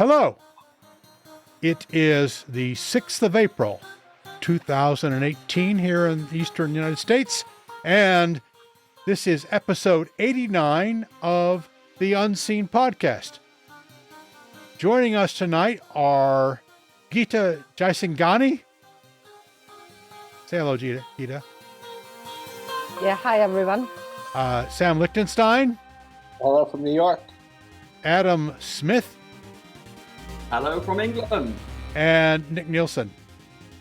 Hello. It is the 6th of April, 2018 here in the Eastern United States, and this is episode 89 of the Unseen Podcast. Joining us tonight are Gita Jaisinghani. Say hello, Gita. Yeah, hi everyone. Sam Lichtenstein. Hello from New York. Adam Smith. Hello from England. And Nick Nielsen.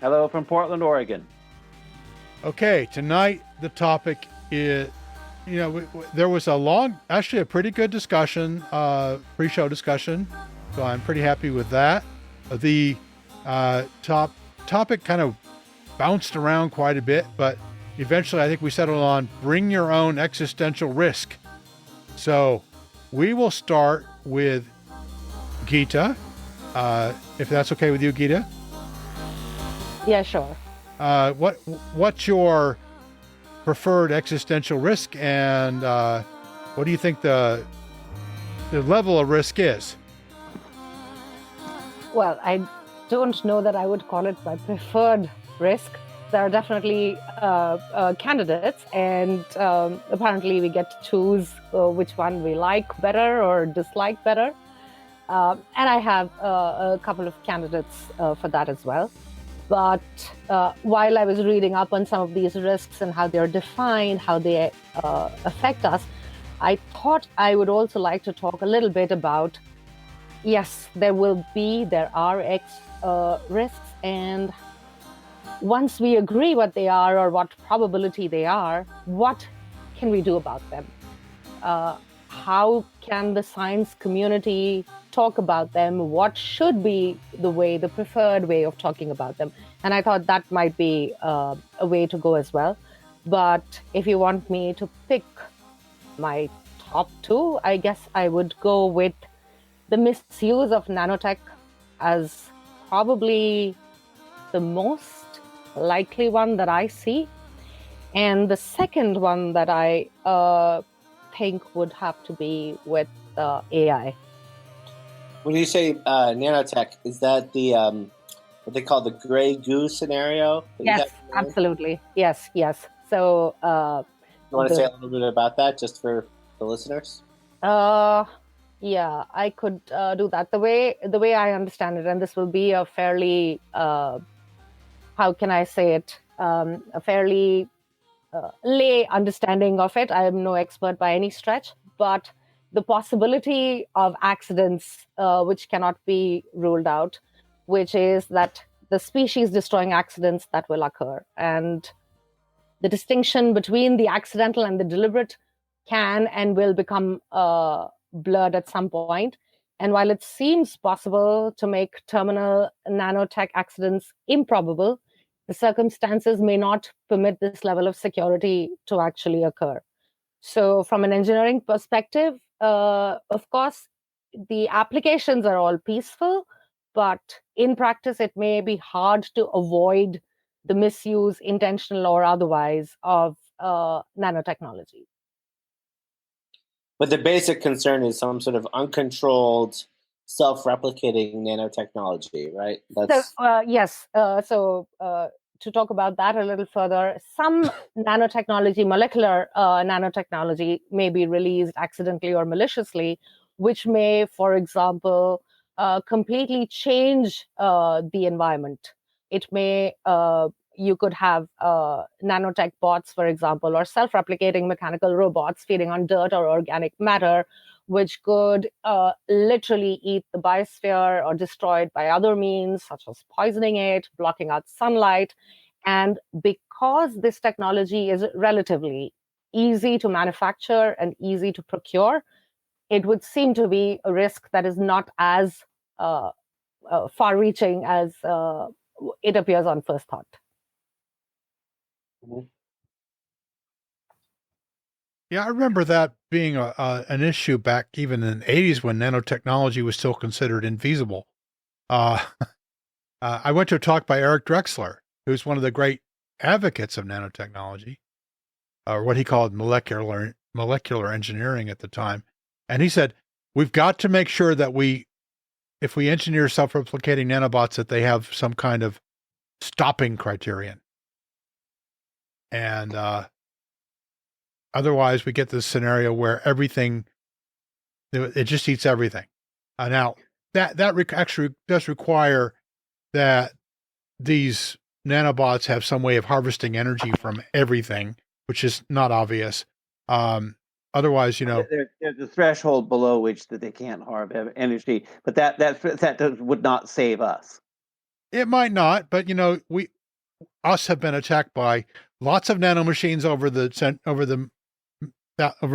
Hello from Portland, Oregon. Okay, tonight the topic is, there was a pretty good discussion, pre-show discussion, so I'm pretty happy with that. The topic kind of bounced around quite a bit, but eventually I think we settled on bring your own existential risk. So we will start with Gita, if that's okay with you, Gita. Yeah, sure. What's your preferred existential risk, and what do you think the level of risk is? Well, I don't know that I would call it my preferred risk. There are definitely candidates, and apparently we get to choose which one we like better or dislike better. And I have a couple of candidates for that as well. But while I was reading up on some of these risks and how they're defined, how they affect us, I thought I would also like to talk a little bit about, yes, there are risks, and once we agree what they are or what probability they are, what can we do about them? How can the science community talk about them? What should be the preferred way of talking about them? And I thought that might be a way to go as well. But if you want me to pick my top two, I guess I would go with the misuse of nanotech as probably the most likely one that I see. And the second one that I think would have to be with AI. When you say nanotech, is that the what they call the gray goo scenario? Yes, absolutely. Yes. So you want to say a little bit about that, just for the listeners? Yeah, I could do that. The way I understand it, and this will be a fairly how can I say it? A fairly lay understanding of it. I am no expert by any stretch, but the possibility of accidents which cannot be ruled out, which is that the species destroying accidents that will occur, and the distinction between the accidental and the deliberate can and will become blurred at some point. And while it seems possible to make terminal nanotech accidents improbable, the circumstances may not permit this level of security to actually occur. So from an engineering perspective, of course, the applications are all peaceful, but in practice, it may be hard to avoid the misuse, intentional or otherwise, of nanotechnology. But the basic concern is some sort of uncontrolled, self-replicating nanotechnology, right? Yes. To talk about that a little further, some nanotechnology, molecular nanotechnology, may be released accidentally or maliciously, which may, for example, completely change the environment. It may, you could have nanotech bots, for example, or self-replicating mechanical robots feeding on dirt or organic matter, which could literally eat the biosphere or destroy it by other means, such as poisoning it, blocking out sunlight. And because this technology is relatively easy to manufacture and easy to procure, it would seem to be a risk that is not as far-reaching as it appears on first thought. Mm-hmm. Yeah, I remember that being an issue back even in the 80s when nanotechnology was still considered infeasible. I went to a talk by Eric Drexler, who's one of the great advocates of nanotechnology, or what he called molecular engineering at the time. And he said, we've got to make sure that if we engineer self-replicating nanobots, that they have some kind of stopping criterion. And otherwise we get this scenario where everything, it just eats everything. Now that actually does require that these nanobots have some way of harvesting energy from everything, which is not obvious. Otherwise, there's a threshold below which that they can't harvest energy, but that would not save us. it might not, but us have been attacked by lots of nanomachines over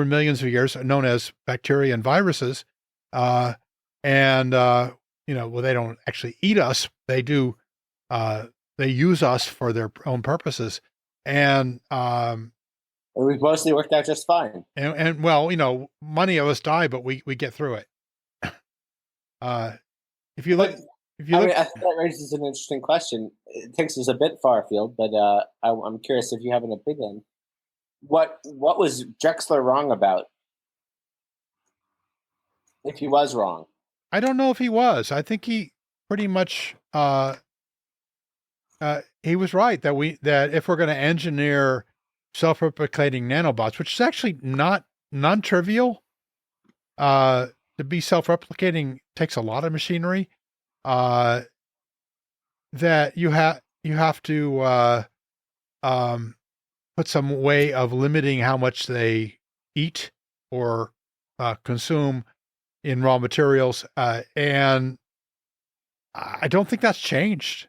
millions of years, known as bacteria and viruses. Well, they don't actually eat us. They do, they use us for their own purposes. And we've mostly worked out just fine. And well, many of us die, but we get through it. If you look, I think that raises an interesting question. It takes us a bit far afield, but I'm curious if you have an opinion. What was Drexler wrong about? If he was wrong, I don't know if he was. I think he pretty much he was right that if we're going to engineer self-replicating nanobots, which is actually not non-trivial, to be self-replicating takes a lot of machinery. That you have to put some way of limiting how much they eat or consume in raw materials, and I don't think that's changed.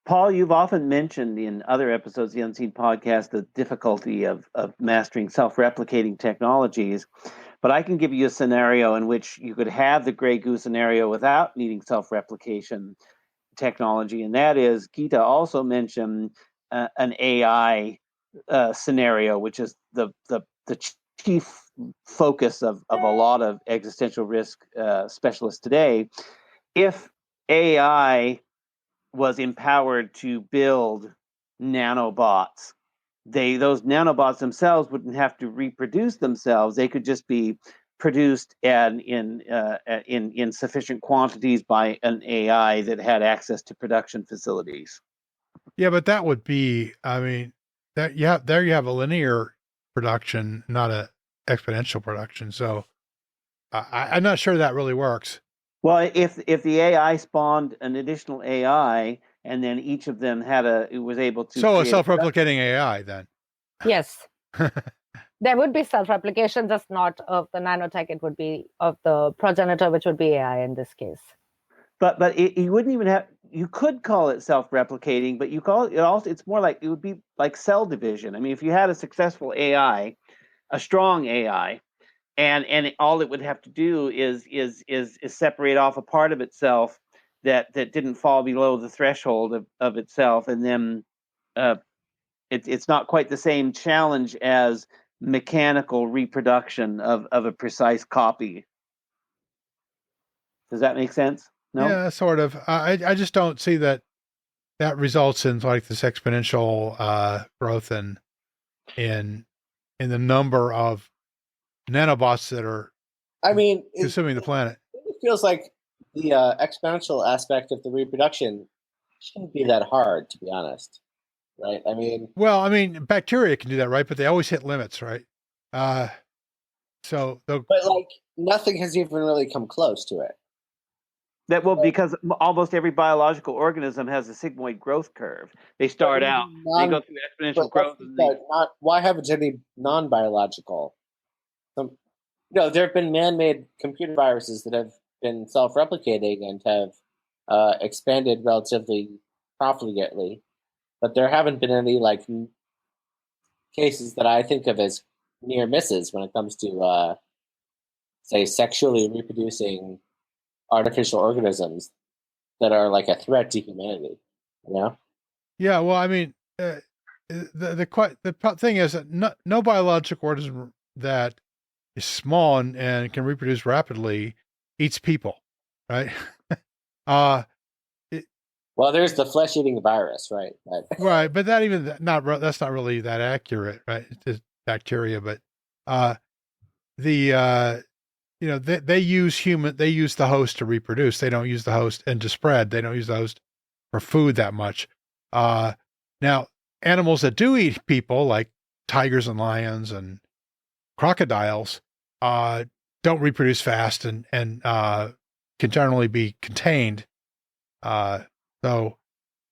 Paul, you've often mentioned in other episodes of the Unseen Podcast the difficulty of mastering self-replicating technologies, but I can give you a scenario in which you could have the gray goo scenario without needing self-replication technology, and that is, Gita also mentioned an AI scenario, which is the chief focus of a lot of existential risk specialists today. If AI was empowered to build nanobots, those nanobots themselves wouldn't have to reproduce themselves. They could just be produced in sufficient quantities by an AI that had access to production facilities. Yeah, but that would be, there you have a linear production, not a exponential production. So I'm not sure that really works. Well, if the AI spawned an additional AI, and then each of them was able to. So a self-replicating AI then. Yes. There would be self-replication, just not of the nanotech. It would be of the progenitor, which would be AI in this case. But you wouldn't even have. You could call it self-replicating, but you call it also. It's more like it would be like cell division. I mean, if you had a successful AI, a strong AI, and all it would have to do is separate off a part of itself that didn't fall below the threshold of itself, and then it's not quite the same challenge as mechanical reproduction of a precise copy. Does that make sense? No? Yeah, sort of. I just don't see that results in like this exponential growth in the number of nanobots that are consuming the planet. It feels like the exponential aspect of the reproduction shouldn't be that hard, to be honest. Right? Bacteria can do that, right? But they always hit limits, right? But like nothing has even really come close to it. Because almost every biological organism has a sigmoid growth curve. They start out, they go through exponential growth. Why haven't any non-biological? There have been man-made computer viruses that have been self-replicating and have expanded relatively profligately, but there haven't been any cases that I think of as near misses when it comes to say sexually reproducing artificial organisms that are like a threat to humanity. Yeah, well, the thing is that no biological organism that is small and can reproduce rapidly eats people, right? Well, there's the flesh-eating virus, right? Right, but that's not really that accurate, right? It's just bacteria, but they use the host to reproduce. They don't use the host and to spread. They don't use the host for food that much. Now, animals that do eat people, like tigers and lions and crocodiles, don't reproduce fast and can generally be contained. So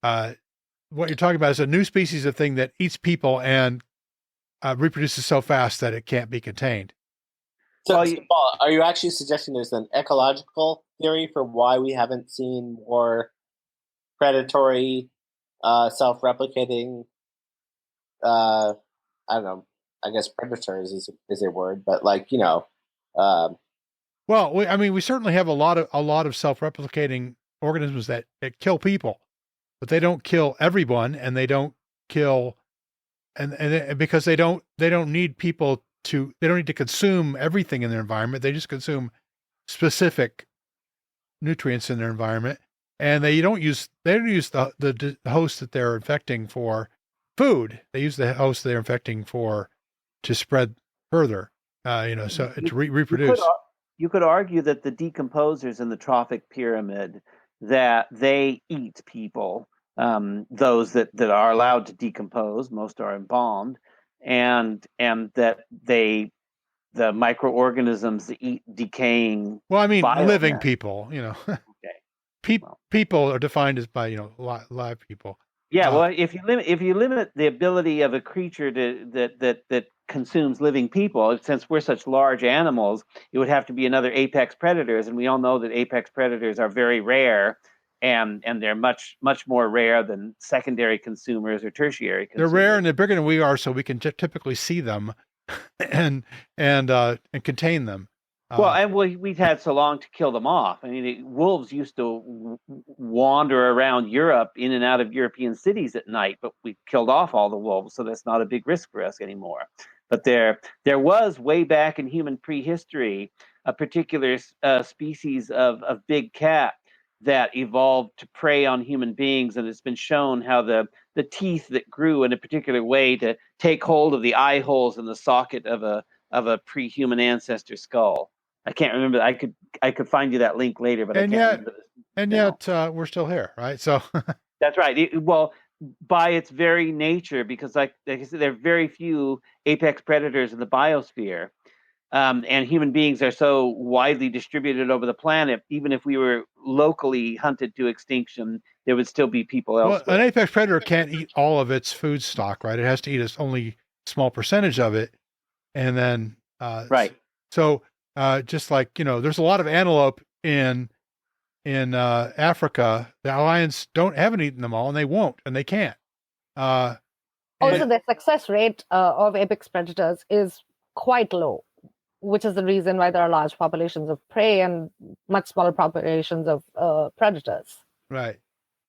what you're talking about is a new species of thing that eats people and reproduces so fast that it can't be contained. So, Paul, are you actually suggesting there's an ecological theory for why we haven't seen more predatory, self-replicating, I don't know, I guess predators is a word, but well, we certainly have a lot of self-replicating organisms that kill people, but they don't kill everyone, and they don't kill, and because they don't need people they don't need to consume everything in their environment. They just consume specific nutrients in their environment, and they don't use the host that they're infecting for food. They use the host they're infecting to spread further, so to reproduce. You could argue that the decomposers in the trophic pyramid, that they eat people, those that are allowed to decompose, most are embalmed, and that the microorganisms that eat decaying. Well, I mean, biomass. living people, Okay. People are defined as by live people. Yeah, well, if you limit the ability of a creature that consumes living people, since we're such large animals, it would have to be another apex predators, and we all know that apex predators are very rare, and they're much more rare than secondary consumers or tertiary consumers. They're rare and they're bigger than we are, so we can typically see them and contain them. And we've had so long to kill them off. I mean, wolves used to wander around Europe, in and out of European cities at night, but we killed off all the wolves, so that's not a big risk for us anymore. But there was, way back in human prehistory, a particular species of big cat that evolved to prey on human beings, and it's been shown how the teeth that grew in a particular way to take hold of the eye holes in the socket of a pre-human ancestor skull. I can't remember. I could find you that link later, but I can't remember this. And yet we're still here, right? So that's right. Well, by its very nature, because like I said, there are very few apex predators in the biosphere, and human beings are so widely distributed over the planet. Even if we were locally hunted to extinction, there would still be people elsewhere. Well, an apex predator can't eat all of its food stock, right? It has to eat only a small percentage of it, and then right. So just like there's a lot of antelope in Africa. The lions haven't eaten them all, and they won't, and they can't. Also, the success rate of apex predators is quite low, which is the reason why there are large populations of prey and much smaller populations of predators. Right.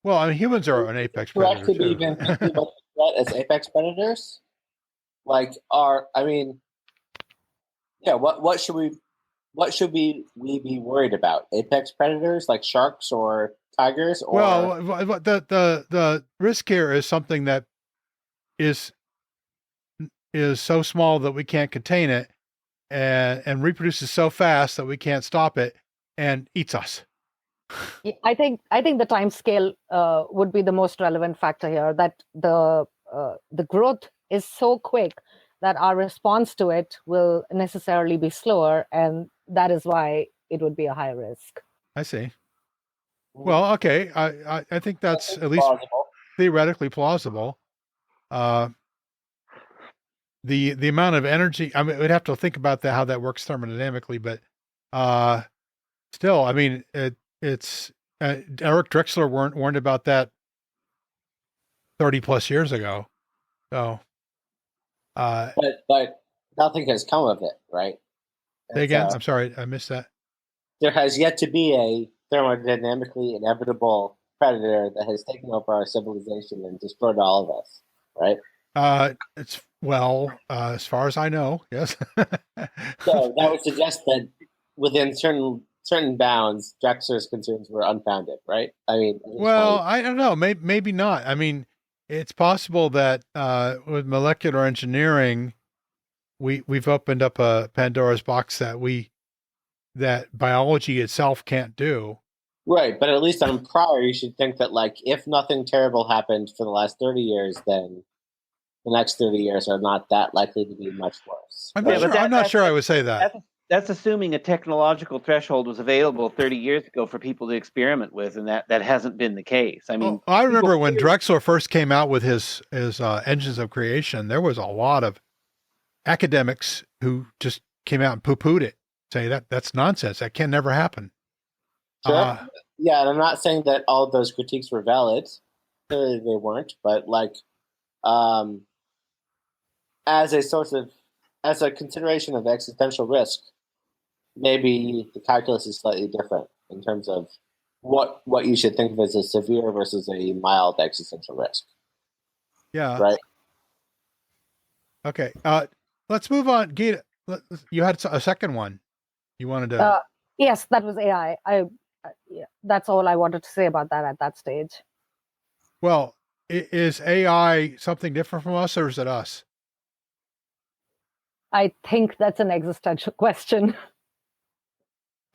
Well, I mean, humans are an apex predator too. Even people as apex predators, what should we be worried about? Apex predators like sharks or tigers? Or well, the risk here is something that is so small that we can't contain it, and reproduces so fast that we can't stop it, and eats us. I think the time scale would be the most relevant factor here. That the growth is so quick that our response to it will necessarily be slower, and that is why it would be a high risk. I see. Well, okay. I think that's at least plausible. Theoretically plausible. The amount of energy, I mean, we'd have to think about how that works thermodynamically, but still, I mean, it's Eric Drexler warned about that 30 plus years ago. So, but nothing has come of it, right? Say again? I'm sorry, I missed that. There has yet to be a thermodynamically inevitable predator that has taken over our civilization and destroyed all of us, right? As far as I know, yes. So that would suggest that within certain bounds, Drexler's concerns were unfounded, right? I mean, well, I don't know. Maybe not. I mean, it's possible that with molecular engineering, we've opened up a Pandora's box that we that biology itself can't do. Right, but at least on prior, you should think that, like, if nothing terrible happened for the last 30 years, then the next 30 years are not that likely to be much worse. I'm right? not sure. I'm not sure I would say that. That's assuming a technological threshold was available 30 years ago for people to experiment with, and that hasn't been the case. I mean, I remember when Drexler first came out with his engines of creation, there was a lot of academics who just came out and poo-pooed it, saying that's nonsense. That can never happen. Sure. Yeah, and I'm not saying that all of those critiques were valid. Clearly they weren't, but like, as a consideration of existential risk, maybe the calculus is slightly different in terms of what you should think of as a severe versus a mild existential risk. Yeah. Right. Okay. Let's move on. Gita, you had a second one you wanted to. Yes, that was AI. Yeah, that's all I wanted to say about that at that stage. Well, is AI something different from us, or is it us? I think that's an existential question.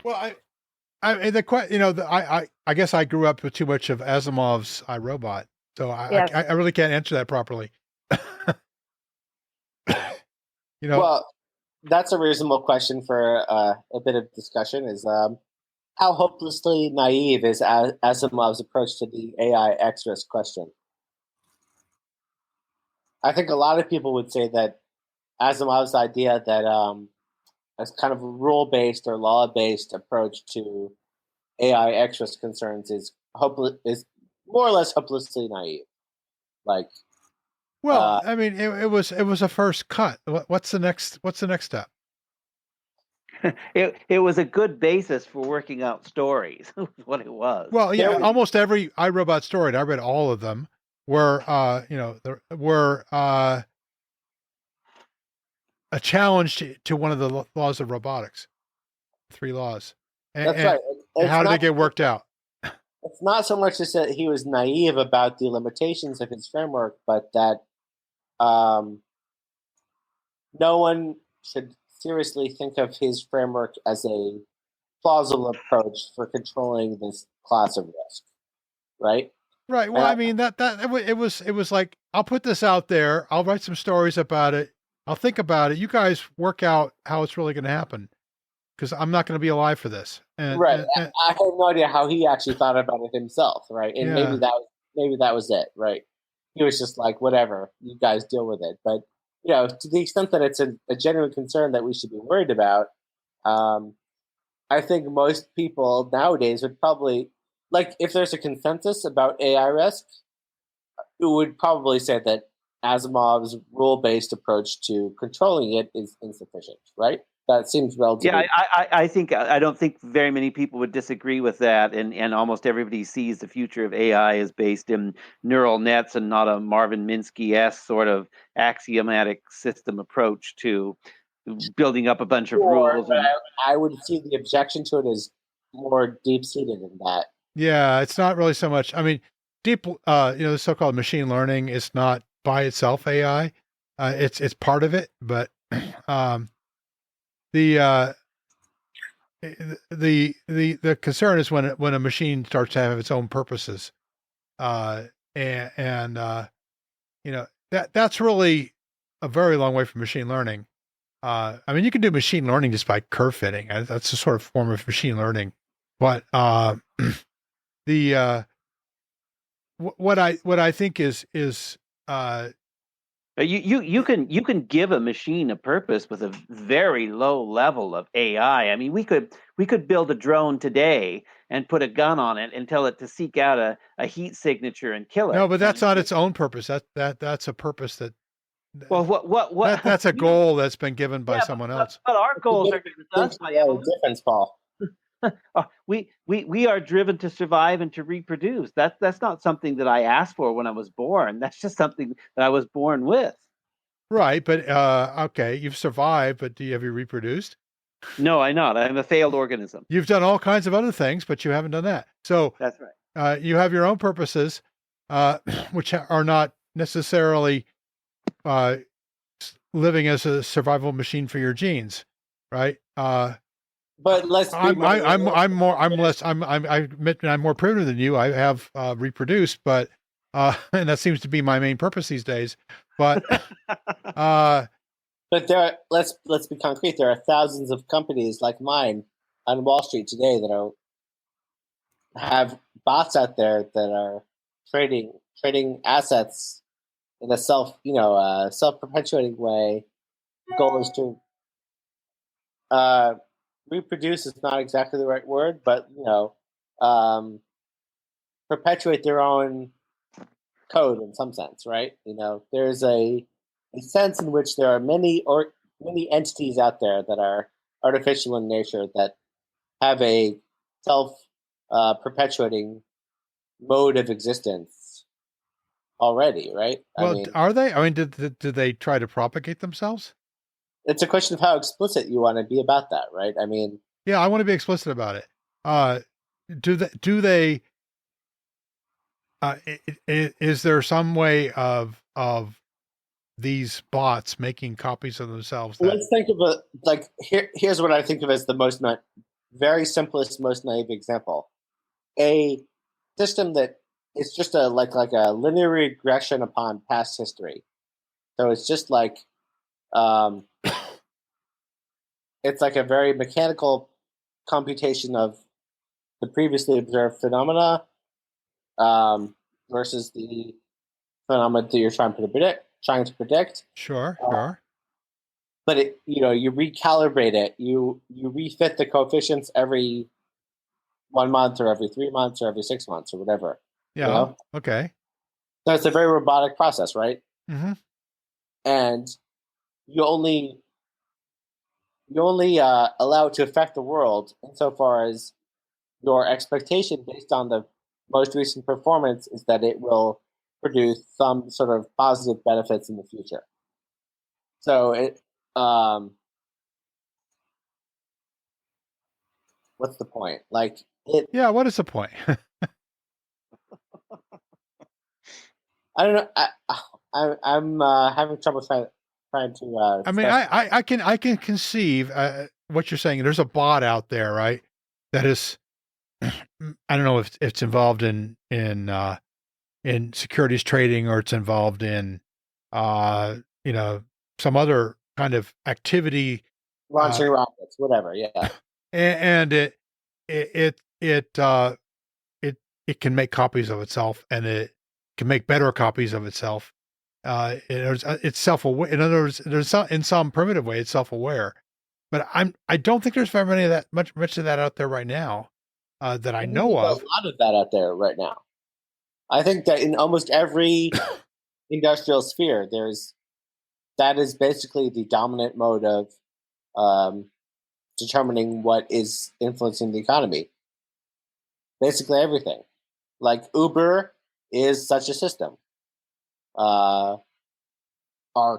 Well, I guess I grew up with too much of Asimov's I, Robot, so Yes. I really can't answer that properly. Well, that's a reasonable question for a bit of discussion. Is how hopelessly naive is Asimov's approach to the AI XRisk question? I think a lot of people would say that Asimov's idea that a kind of rule-based or law-based approach to AI XRisk concerns is more or less hopelessly naive. Like, well, I mean, it was a first cut. What's the next step? It was a good basis for working out stories. What it was. Well, yeah, almost every iRobot story, and I read all of them, were a challenge to one of the laws of robotics, 3 laws. That's right. And how did they get worked out? It's not so much just that he was naive about the limitations of his framework, but that no one should seriously think of his framework as a plausible approach for controlling this class of risk, right? Right. Well, I mean it was like, I'll put this out there. I'll write some stories about it. I'll think about it. You guys work out how it's really going to happen, because I'm not going to be alive for this. Right. I have no idea how he actually thought about it himself, right? And maybe that was it, right? He was just like, whatever, you guys deal with it. But to the extent that it's a genuine concern that we should be worried about, I think most people nowadays would probably, like, if there's a consensus about AI risk, it would probably say that Asimov's rule-based approach to controlling it is insufficient, right? That seems relatively. Yeah, I don't think very many people would disagree with that, and almost everybody sees the future of AI is based in neural nets and not a Marvin Minsky-esque sort of axiomatic system approach to building up a bunch of rules. But I would see the objection to it as more deep-seated than that. Yeah, it's not really so much. I mean, the so-called machine learning is not by itself AI. It's part of it, but the concern is when a machine starts to have its own purposes, that's really a very long way from machine learning. I mean, you can do machine learning just by curve fitting. That's a sort of form of machine learning, but what I think is you can give a machine a purpose with a very low level of AI. I mean, we could build a drone today and put a gun on it and tell it to seek out a heat signature and kill it. No, but that's not its own purpose. That's a purpose that. Well, what? That's a goal that's been given by someone else. But our goals are given to us by evolution. Difference, Paul. We are driven to survive and to reproduce. That's not something that I asked for when I was born. That's just something that I was born with. Right, but okay, you've survived, but have you reproduced? No, I'm not. I'm a failed organism. You've done all kinds of other things, but you haven't done that. So that's right. You have your own purposes, which are not necessarily living as a survival machine for your genes, right? But let's be more I admit I'm more primitive than you. I have reproduced, but and that seems to be my main purpose these days. But but let's be concrete. There are thousands of companies like mine on Wall Street today that have bots out there that are trading assets in a self-perpetuating way. The goal is to reproduce is not exactly the right word, but perpetuate their own code in some sense, right? There's a sense in which there are many entities out there that are artificial in nature that have a self perpetuating mode of existence already, right? well, are they? I mean, do they try to propagate themselves? It's a question of how explicit you want to be about that, right? I mean, yeah, I want to be explicit about it. Do they? Is there some way of these bots making copies of themselves? Let's think of here's what I think of as the very simplest, most naive example: a system that is just a linear regression upon past history. So it's just it's like a very mechanical computation of the previously observed phenomena versus the phenomena that you're trying to predict. Sure. But you recalibrate it. You refit the coefficients every 1 month or every 3 months or every 6 months or whatever. Yeah. Okay. So it's a very robotic process, right? Mm-hmm. And you only allow it to affect the world insofar as your expectation based on the most recent performance is that it will produce some sort of positive benefits in the future. So what's the point? Yeah, what is the point? I don't know. I'm having trouble trying to. I mean, I can conceive what you're saying. There's a bot out there, right? That is, I don't know if it's involved in securities trading or it's involved in, some other kind of activity, launching rockets, whatever. Yeah, and it can make copies of itself, and it can make better copies of itself. It's self-aware. In other words, in some primitive way, it's self-aware. But I don't think there's very many of that much of that out there right now that I know of. A lot of that out there right now. I think that in almost every industrial sphere, that is basically the dominant mode of determining what is influencing the economy. Basically everything. Like Uber is such a system. Our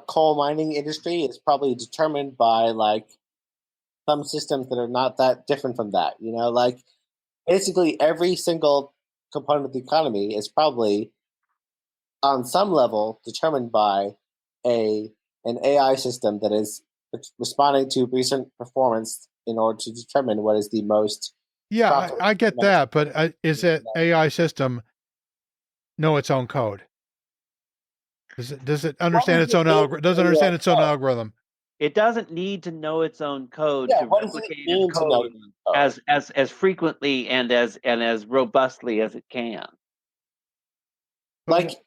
coal mining industry is probably determined by some systems that are not that different from that. Basically every single component of the economy is probably on some level determined by an AI system that is responding to recent performance in order to determine what is the most. Yeah, I get that, but is that AI system know its own code? Does it understand its own algorithm? Doesn't understand its own algorithm. It doesn't need to know its own code Yeah, to what does it replicate mean its to know code its code? as frequently and as robustly as it can.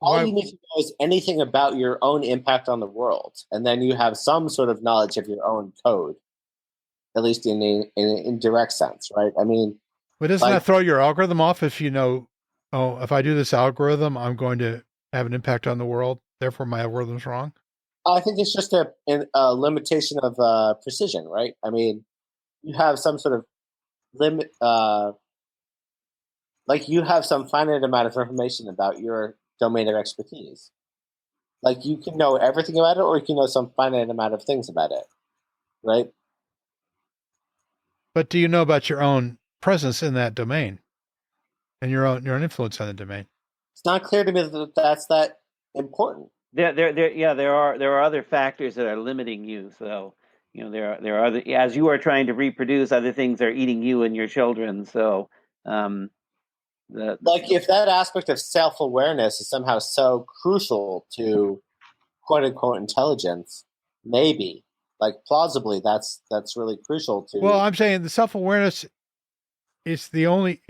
All you need to know is anything about your own impact on the world, and then you have some sort of knowledge of your own code, at least in an indirect sense, right? I mean, but doesn't that throw your algorithm off if you know, if I do this algorithm, I'm going to have an impact on the world, therefore my algorithm's wrong? I think it's just a limitation of precision, right? I mean, you have some sort of limit, you have some finite amount of information about your domain of expertise. You can know everything about it, or you can know some finite amount of things about it, right? But do you know about your own presence in that domain and your own influence on the domain? It's not clear to me that that's that important. There are other factors that are limiting you. So there are other, as you are trying to reproduce, other things are eating you and your children. So, if that aspect of self-awareness is somehow so crucial to quote unquote intelligence, maybe plausibly that's really crucial to. Well, I'm saying the self-awareness is the only,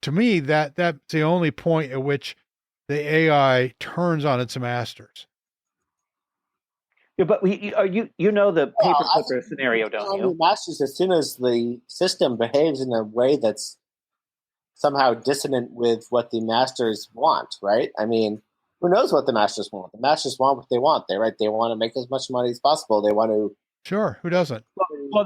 to me, that's the only point at which the AI turns on its masters. Yeah, but you know the Paperclipper scenario, don't you? Masters, as soon as the system behaves in a way that's somehow dissonant with what the masters want, right? I mean, who knows what the masters want? The masters want what they want. They want to make as much money as possible. They want to. Sure, who doesn't? Well,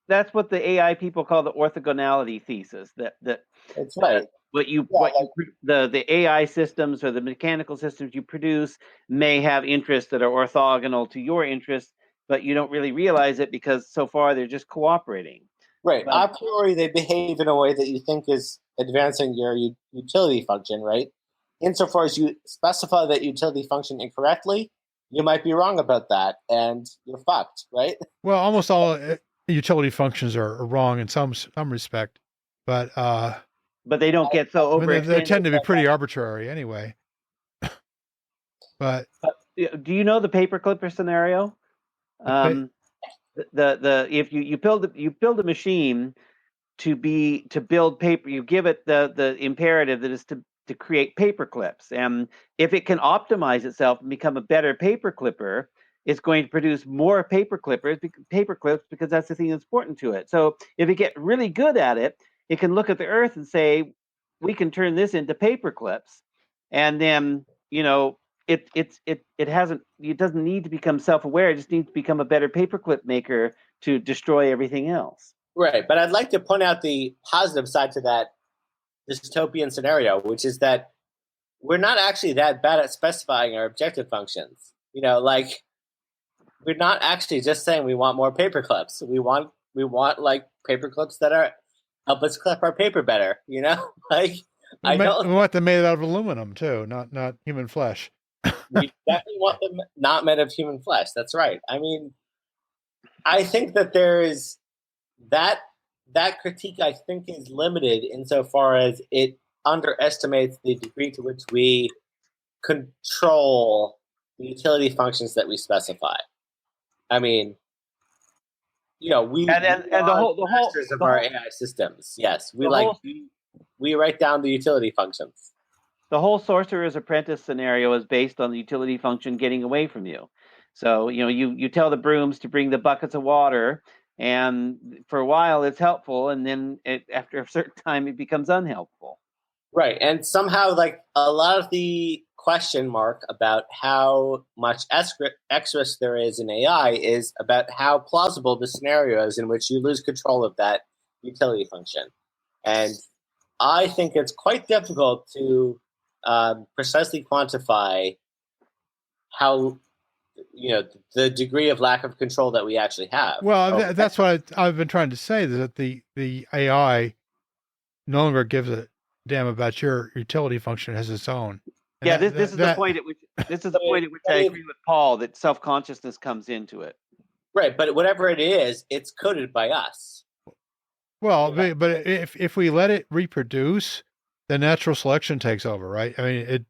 that's what the AI people call the orthogonality thesis. That's right. The AI systems or the mechanical systems you produce may have interests that are orthogonal to your interests, but you don't really realize it because so far they're just cooperating. Right. A priori, they behave in a way that you think is advancing your utility function, right? Insofar as you specify that utility function incorrectly, you might be wrong about that, and you're fucked, right? Well, almost all utility functions are wrong in some respect, but they don't get so overextended. They tend to be pretty arbitrary anyway. But do you know the Paperclipper scenario? If you build a machine to build paper, you give it the imperative that is to create paper clips, and if it can optimize itself and become a better paper clipper, it's going to produce more paper clips because that's the thing that's important to it. So if it gets really good at it, it can look at the Earth and say, we can turn this into paper clips, and then it doesn't need to become self-aware. It just needs to become a better paperclip maker to destroy everything else. Right, but I'd like to point out the positive side to that dystopian scenario, which is that we're not actually that bad at specifying our objective functions. We're not actually just saying we want more paper clips. We want paper clips that help us clip our paper better. We want them made out of aluminum too, not human flesh. We definitely want them not made of human flesh. That's right. I mean, I think that there is that critique, I think, is limited insofar as it underestimates the degree to which we control the utility functions that we specify. I mean, we the whole masters of our AI systems. Yes, we write down the utility functions. The whole Sorcerer's Apprentice scenario is based on the utility function getting away from you. So you tell the brooms to bring the buckets of water, and for a while it's helpful, and then after a certain time it becomes unhelpful. Right, and somehow a lot of the question mark about how much XRisk there is in AI is about how plausible the scenario is in which you lose control of that utility function. And I think it's quite difficult to precisely quantify how the degree of lack of control that we actually have. Well, that's what I've been trying to say, that the AI no longer gives a damn about your utility function as its own. And this is the point at which I agree with Paul, that self-consciousness comes into it. Right, but whatever it is, it's coded by us. Well, but if we let it reproduce, then natural selection takes over, right? I mean,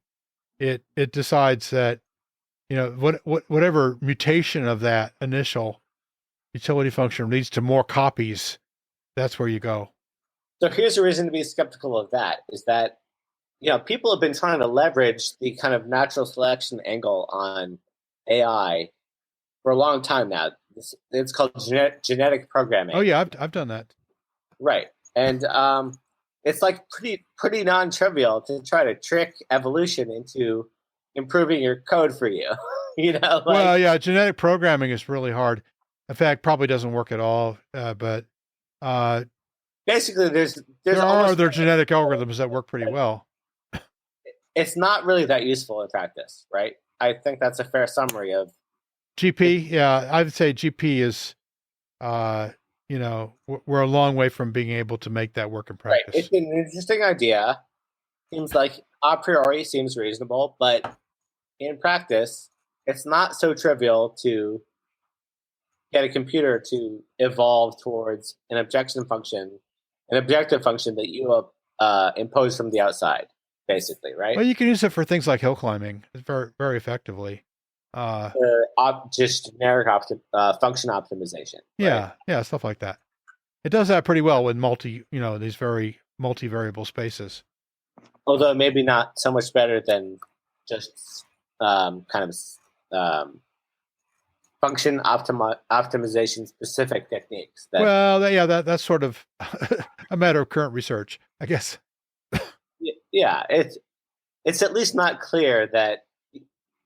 it decides that whatever mutation of that initial utility function leads to more copies. That's where you go. So here's a reason to be skeptical of that: is that people have been trying to leverage the kind of natural selection angle on AI for a long time now. It's called genetic programming. Oh yeah, I've done that. Right, and it's pretty non-trivial to try to trick evolution into improving your code for you. Well, yeah, genetic programming is really hard. In fact, probably doesn't work at all. But basically, there are other genetic algorithms that work pretty well. It's not really that useful in practice, right? I think that's a fair summary of GP. Yeah, I would say GP is, we're a long way from being able to make that work in practice. Right. It's an interesting idea. Seems like a priori seems reasonable, but in practice, it's not so trivial to get a computer to evolve towards an objective function that you impose from the outside, basically, right? Well, you can use it for things like hill climbing very, very effectively. Just generic function optimization. Yeah, right? yeah, stuff like that. It does that pretty well with these very multivariable spaces. Although maybe not so much better than just function optimization specific techniques. That's sort of a matter of current research, I guess. Yeah, it's at least not clear that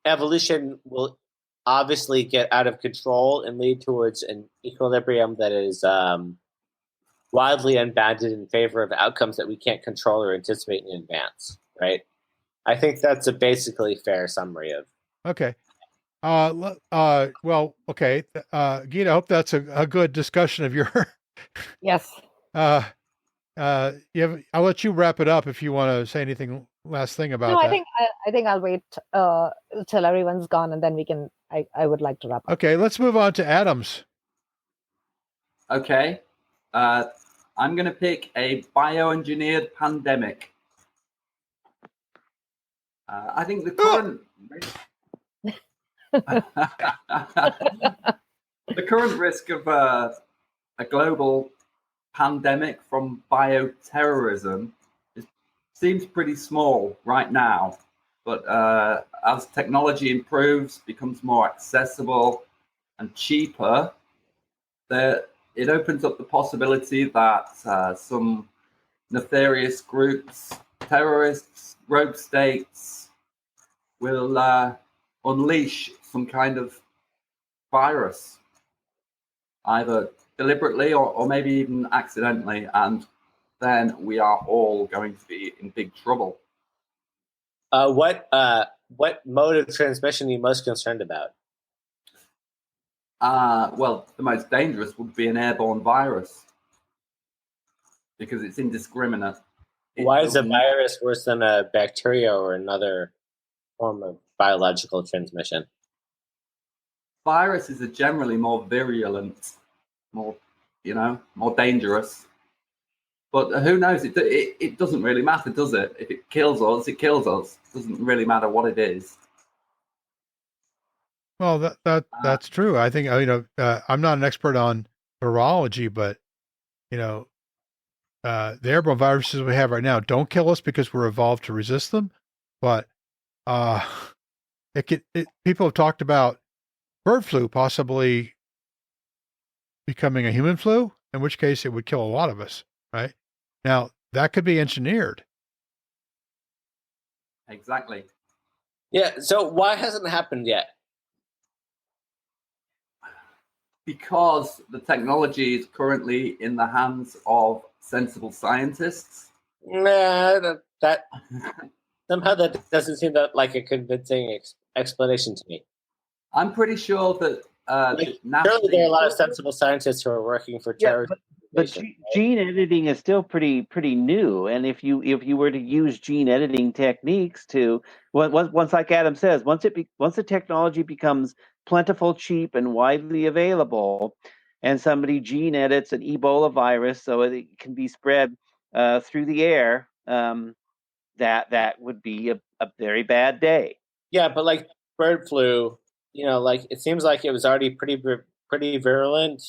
evolution will obviously get out of control and lead towards an equilibrium that is widely unbounded in favor of outcomes that we can't control or anticipate in advance, right? I think that's a basically fair summary of. Okay. Okay. Gita, I hope that's a good discussion of your. Yes. I'll let you wrap it up if you want to say anything last thing about that. I think I'll wait till everyone's gone, and then we can. I would like to wrap up. Okay, let's move on to Adams. Okay. I'm going to pick a bioengineered pandemic. I think the current the current risk of a global pandemic from bioterrorism seems pretty small right now. But as technology improves, becomes more accessible and cheaper, it opens up the possibility that some nefarious groups, terrorists, rogue states, will unleash some kind of virus, either deliberately or maybe even accidentally, and then we are all going to be in big trouble. What mode of transmission are you most concerned about? Well, the most dangerous would be an airborne virus because it's indiscriminate. Why is a virus worse than a bacteria or another form of biological transmission? Viruses are generally more virulent, more dangerous. But who knows? It doesn't really matter, does it? If it kills us, it kills us. It doesn't really matter what it is. Well, that's true. I think I'm not an expert on virology, but the airborne viruses we have right now don't kill us because we're evolved to resist them. But people have talked about bird flu possibly becoming a human flu, in which case it would kill a lot of us, right? Now, that could be engineered. Exactly. Yeah, so why hasn't it happened yet? Because the technology is currently in the hands of sensible scientists. Nah, that somehow that doesn't seem like a convincing explanation to me. I'm pretty sure that surely there are a lot of sensible scientists who are working for terror. But gene editing is still pretty new, and if you were to use gene editing techniques once like Adam says, once the technology becomes plentiful, cheap, and widely available, and somebody gene edits an Ebola virus so it can be spread through the air, that would be a very bad day. Yeah, but like bird flu, it seems like it was already pretty virulent,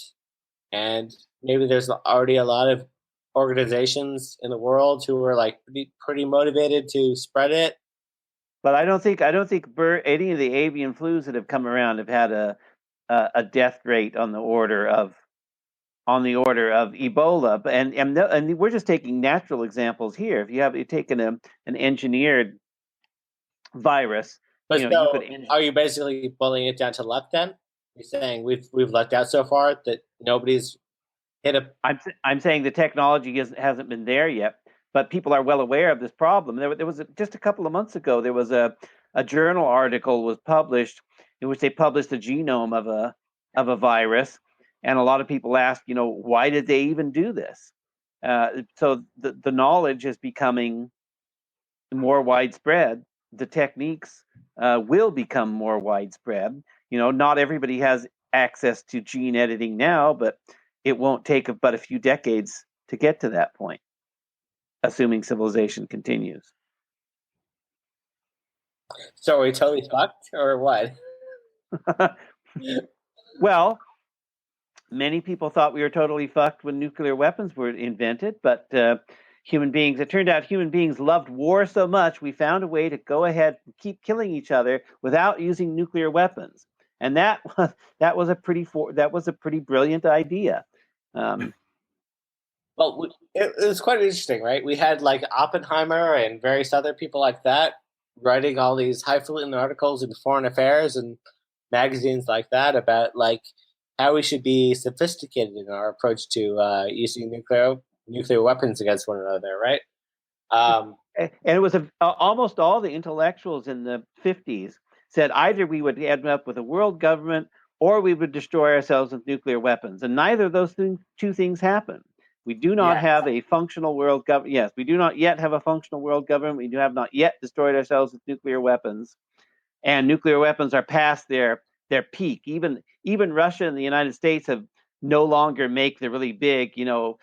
and maybe there's already a lot of organizations in the world who are pretty motivated to spread it. But I don't think any of the avian flus that have come around have had a death rate on the order of Ebola. And we're just taking natural examples here. If you've taken an engineered virus, but are you basically boiling it down to luck then? You're saying we've lucked out so far that nobody's hit a. I'm saying the technology hasn't been there yet, but people are well aware of this problem. There was just a couple of months ago, there was a journal article was published in which they published the genome of a virus, and a lot of people asked, why did they even do this? So the knowledge is becoming more widespread. The techniques will become more widespread. Not everybody has access to gene editing now, but it won't take but a few decades to get to that point, assuming civilization continues. So are we totally fucked or what? Well, many people thought we were totally fucked when nuclear weapons were invented, but it turned out human beings loved war so much, we found a way to go ahead and keep killing each other without using nuclear weapons. And that was a pretty brilliant idea. Well, it was quite interesting, right? We had like Oppenheimer and various other people like that writing all these highfalutin articles in Foreign Affairs and magazines like that about like how we should be sophisticated in our approach to using nuclear weapons against one another, right? And it was almost all the intellectuals in the 50s said either we would end up with a world government or we would destroy ourselves with nuclear weapons. And neither of those two things happen. We do not have a functional world government. Yes, we do not yet have a functional world government. We have not yet destroyed ourselves with nuclear weapons. And nuclear weapons are past their peak. Even Russia and the United States have no longer make the really big, 5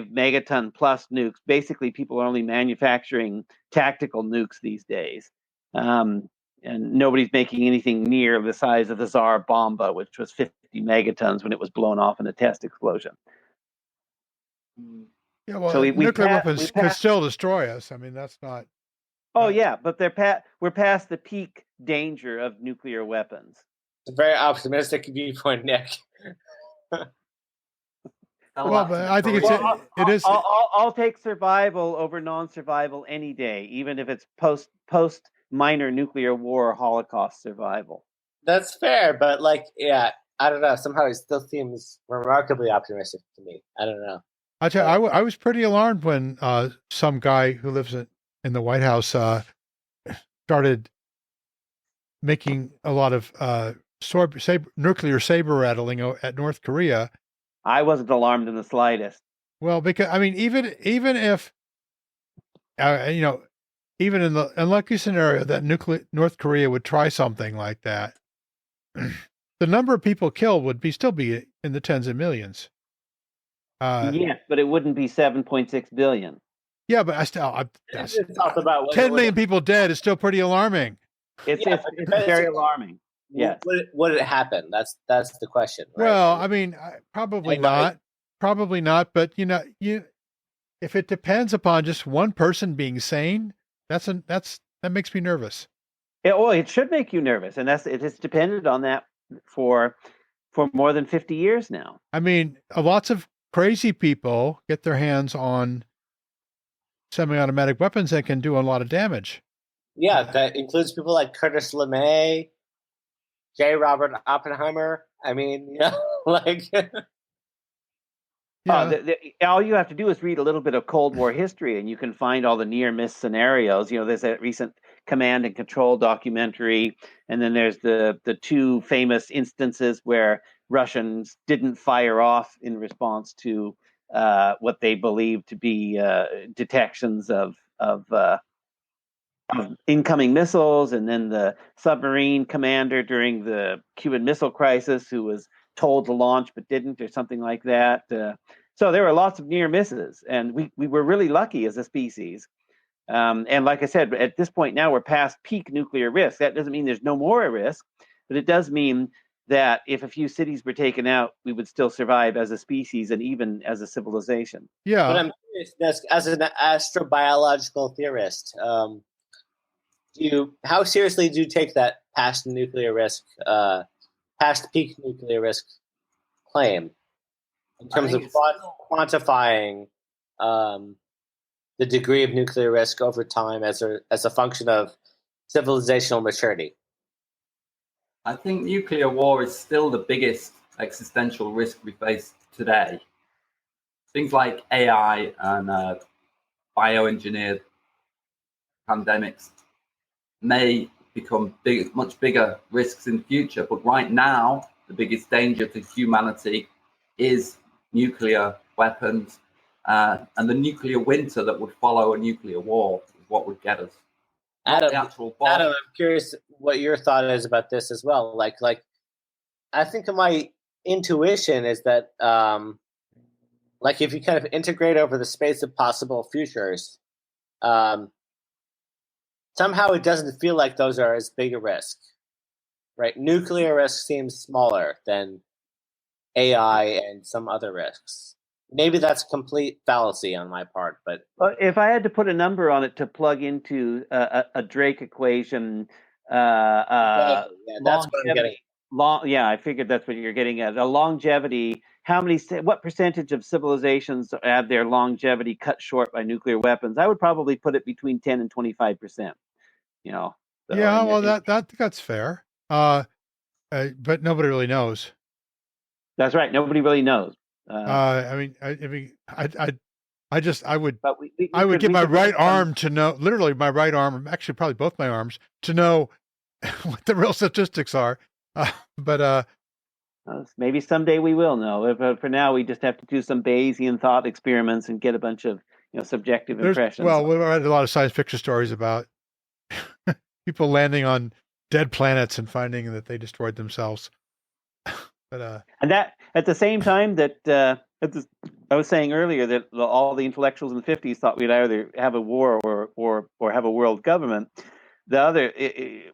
megaton plus nukes. Basically, people are only manufacturing tactical nukes these days. And nobody's making anything near the size of the Tsar Bomba, which was 50 megatons when it was blown off in a test explosion. Yeah, well, So nuclear weapons could still destroy us. I mean, that's not. Oh yeah, but we're past the peak danger of nuclear weapons. It's a very optimistic viewpoint, Nick. Well, but I think it is. I'll take survival over non-survival any day, even if it's post minor nuclear war Holocaust survival. That's fair, but I don't know. Somehow it still seems remarkably optimistic to me. I don't know. I tell you, I was pretty alarmed when some guy who lives in the White House started making a lot of nuclear saber rattling at North Korea. I wasn't alarmed in the slightest. Well, because I mean, even if even in the unlucky scenario that North Korea would try something like that, the number of people killed would still be in the tens of millions. Yes, but it wouldn't be 7.6 billion. Yeah, but that's 10 million people dead is still pretty alarming. It's very alarming. Yes. Would it happen? That's the question. Right? Well, I mean, probably not. Probably not. But if it depends upon just one person being sane, that makes me nervous. It should make you nervous, and it has depended on that for more than 50 years now. I mean, lots of crazy people get their hands on semi-automatic weapons that can do a lot of damage. Yeah, that includes people like Curtis LeMay, J. Robert Oppenheimer. I mean, all you have to do is read a little bit of Cold War history, and you can find all the near-miss scenarios. There's a recent Command and Control documentary, and then there's the two famous instances where Russians didn't fire off in response to what they believed to be detections of incoming missiles, and then the submarine commander during the Cuban Missile Crisis who was told to launch but didn't, or something like that. So there were lots of near misses, and we were really lucky as a species. And like I said, at this point now we're past peak nuclear risk. That doesn't mean there's no more risk, but it does mean that if a few cities were taken out, we would still survive as a species and even as a civilization. Yeah. But I'm curious, as an astrobiological theorist, how seriously do you take that past peak nuclear risk claim in terms of quantifying the degree of nuclear risk over time as a function of civilizational maturity? I think nuclear war is still the biggest existential risk we face today. Things like AI and bioengineered pandemics may become much bigger risks in the future. But right now, the biggest danger to humanity is nuclear weapons, and the nuclear winter that would follow a nuclear war is what would get us. Adam, I'm curious what your thought is about this as well. Like I think my intuition is that, like, if you kind of integrate over the space of possible futures, somehow it doesn't feel like those are as big a risk, right? Nuclear risk seems smaller than AI and some other risks. Maybe that's a complete fallacy on my part, but if I had to put a number on it to plug into a Drake equation, yeah, that's what I'm getting. I figured that's what you're getting at. A longevity. What percentage of civilizations have their longevity cut short by nuclear weapons? I would probably put it between 10 and 25%. You know. So, yeah, well, that's fair. But nobody really knows. That's right. Nobody really knows. I mean, I would I would give my right arm to know, literally my right arm, actually probably both my arms, to know what the real statistics are. But maybe someday we will know. But for now, we just have to do some Bayesian thought experiments and get a bunch of subjective impressions. Well, we've read a lot of science fiction stories about people landing on dead planets and finding that they destroyed themselves. But and that at the same time that I was saying earlier that all the intellectuals in the 50s thought we'd either have a war or have a world government. During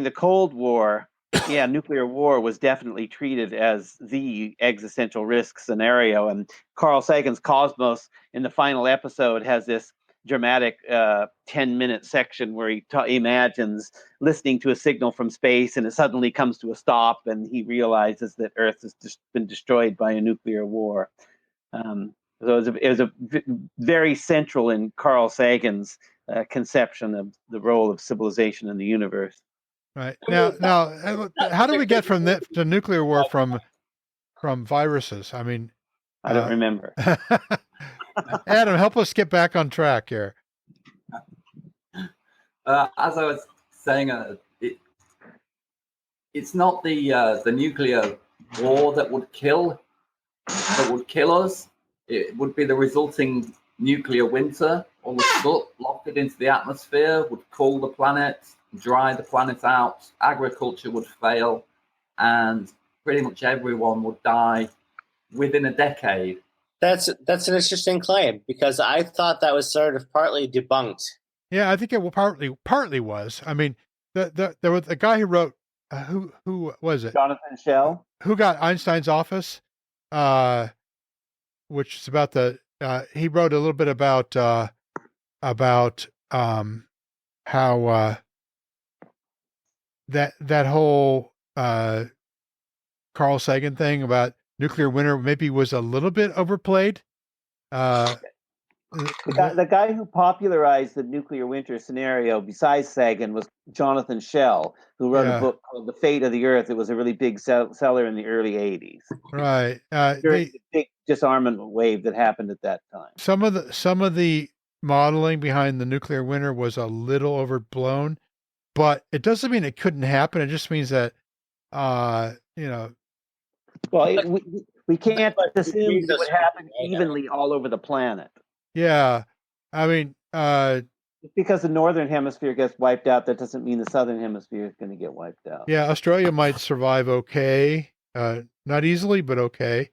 the Cold War, nuclear war was definitely treated as the existential risk scenario. And Carl Sagan's Cosmos in the final episode has this dramatic 10-minute section where he imagines listening to a signal from space and it suddenly comes to a stop and he realizes that Earth has just been destroyed by a nuclear war. So it was a very central in Carl Sagan's conception of the role of civilization in the universe. Right. Now, how do we get from that to nuclear war from viruses? I mean, I don't remember. Adam, help us get back on track here. As I was saying, it's not the nuclear war that would kill us. It would be the resulting nuclear winter. All the soot locked into the atmosphere would cool the planet, dry the planet out. Agriculture would fail, and pretty much everyone would die within a decade. That's an interesting claim, because I thought that was sort of partly debunked. Yeah, I think it partly was. I mean, there was a guy who wrote who was it? Jonathan Schell, who got Einstein's office, which is about he wrote a little bit about how that whole Carl Sagan thing about nuclear winter maybe was a little bit overplayed. The guy who popularized the nuclear winter scenario, besides Sagan, was Jonathan Schell, who wrote a book called The Fate of the Earth. It was a really big seller in the early 80s. Right. During the big disarmament wave that happened at that time. Some of the modeling behind the nuclear winter was a little overblown, but it doesn't mean it couldn't happen. It just means that, Well, we can't assume it would happen evenly all over the planet. Yeah. I mean, just because the northern hemisphere gets wiped out, that doesn't mean the southern hemisphere is going to get wiped out. Yeah, Australia might survive okay. Not easily, but okay.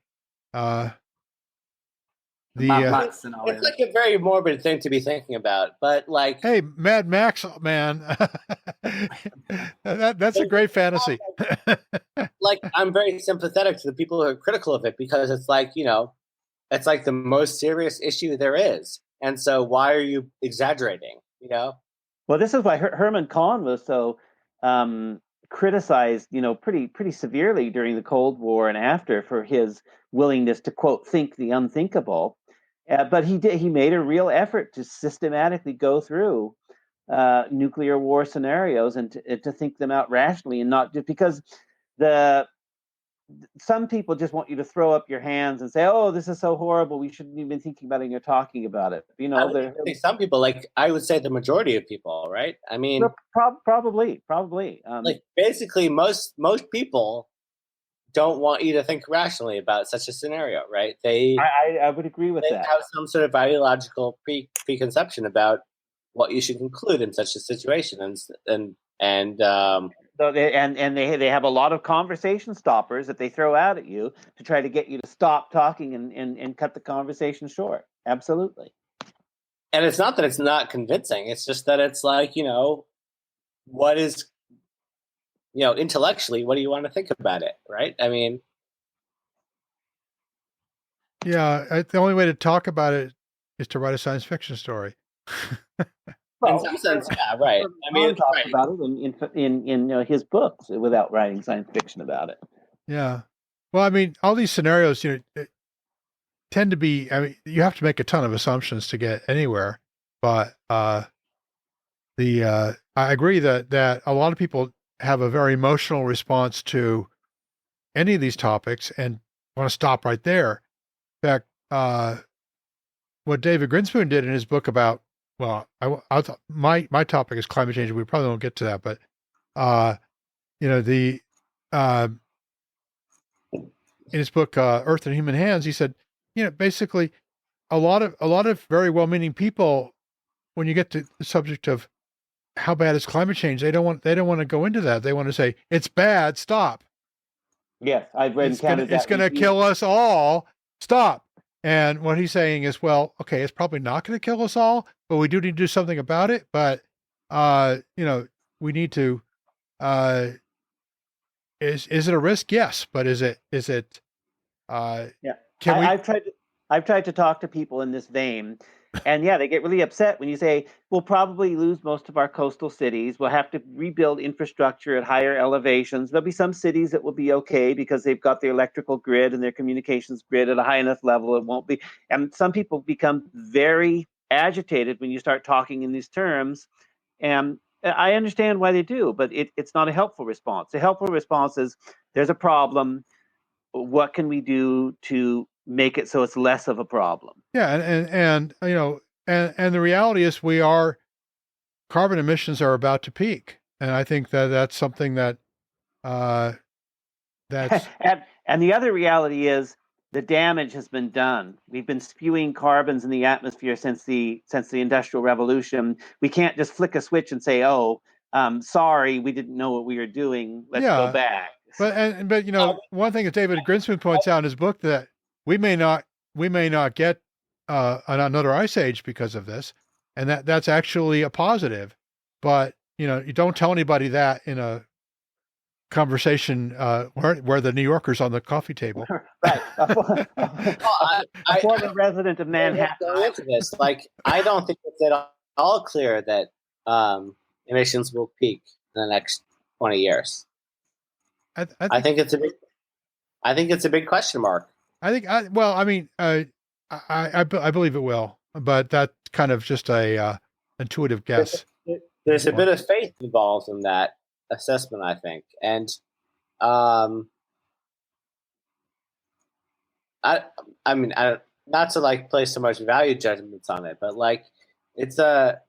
It's like a very morbid thing to be thinking about, but like, hey, Mad Max, man, that's a great fantasy. Like, I'm very sympathetic to the people who are critical of it, because it's like, it's like the most serious issue there is, and so why are you exaggerating? Well, this is why Herman Kahn was so criticized, pretty severely during the Cold War and after, for his willingness to, quote, think the unthinkable. But he made a real effort to systematically go through nuclear war scenarios and to think them out rationally, and not just because some people just want you to throw up your hands and say, "Oh, this is so horrible. We shouldn't even be thinking about it." And you're talking about it. I think some people, like I would say the majority of people, right? I mean, probably. Like basically, most people don't want you to think rationally about such a scenario, right? I would agree with that. They have some sort of ideological preconception about what you should conclude in such a situation, and the So they have a lot of conversation stoppers that they throw out at you to try to get you to stop talking and cut the conversation short. Absolutely. And it's not that it's not convincing. It's just that it's like, what is, intellectually, what do you want to think about it, right? I mean, yeah, the only way to talk about it is to write a science fiction story. in some sense, yeah, right. I mean, talks right. about it in his books without writing science fiction about it. Yeah. Well, I mean, all these scenarios, tend to be, I mean, you have to make a ton of assumptions to get anywhere, but I agree that a lot of people have a very emotional response to any of these topics and want to stop right there. In fact, what David Grinspoon did in his book about, well, my topic is climate change. We probably won't get to that, but in his book Earth in Human Hands, he said, basically, a lot of very well-meaning people, when you get to the subject of how bad is climate change, they don't want to go into that. They want to say it's bad. Stop. Yes, I've read. It's going to kill us all. Stop. And what he's saying is, well, okay, it's probably not going to kill us all, but we do need to do something about it. But we need to. Is it a risk? Yes, but is it? Yeah. I've tried to talk to people in this vein, and yeah, they get really upset when you say we'll probably lose most of our coastal cities. We'll have to rebuild infrastructure at higher elevations. There'll be some cities that will be okay because they've got their electrical grid and their communications grid at a high enough level. It won't be. And some people become very agitated when you start talking in these terms. And I understand why they do, but it's not a helpful response. The helpful response is there's a problem. What can we do to make it so it's less of a problem? Yeah, and the reality is carbon emissions are about to peak, and I think that's something that that's and the other reality is the damage has been done. We've been spewing carbons in the atmosphere since the Industrial Revolution. We can't just flick a switch and say, "Oh, sorry, we didn't know what we were doing. Let's go back." But one thing that David Grinspoon points out in his book that we may not get another ice age because of this, and that's actually a positive. But you don't tell anybody that in a conversation where the New Yorker's on the coffee table. Right. A former resident of Manhattan. Into this, I don't think it's at all clear that emissions will peak in the next 20 years. I think it's a big question mark. I believe it will, but that's kind of just a intuitive guess. There's a bit of faith involved in that assessment, I think, and not to place so much value judgments on it, but it's a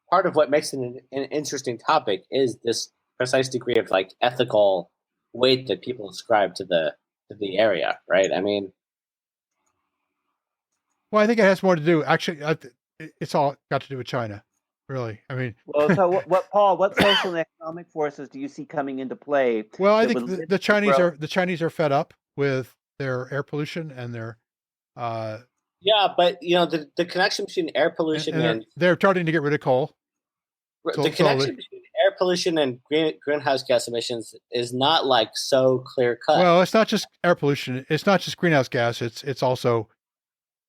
part of what makes it an interesting topic is this precise degree of ethical weight that people ascribe to the area, right? I mean, well, I think it has more to do. Actually, it's all got to do with China, really. I mean, well, so what social and economic forces do you see coming into play? Well, I think the Chinese are fed up with their air pollution and their. Yeah, but the connection between air pollution and they're starting to get rid of coal. The connection between air pollution and greenhouse gas emissions is not so clear cut. Well, it's not just air pollution. It's not just greenhouse gas. It's also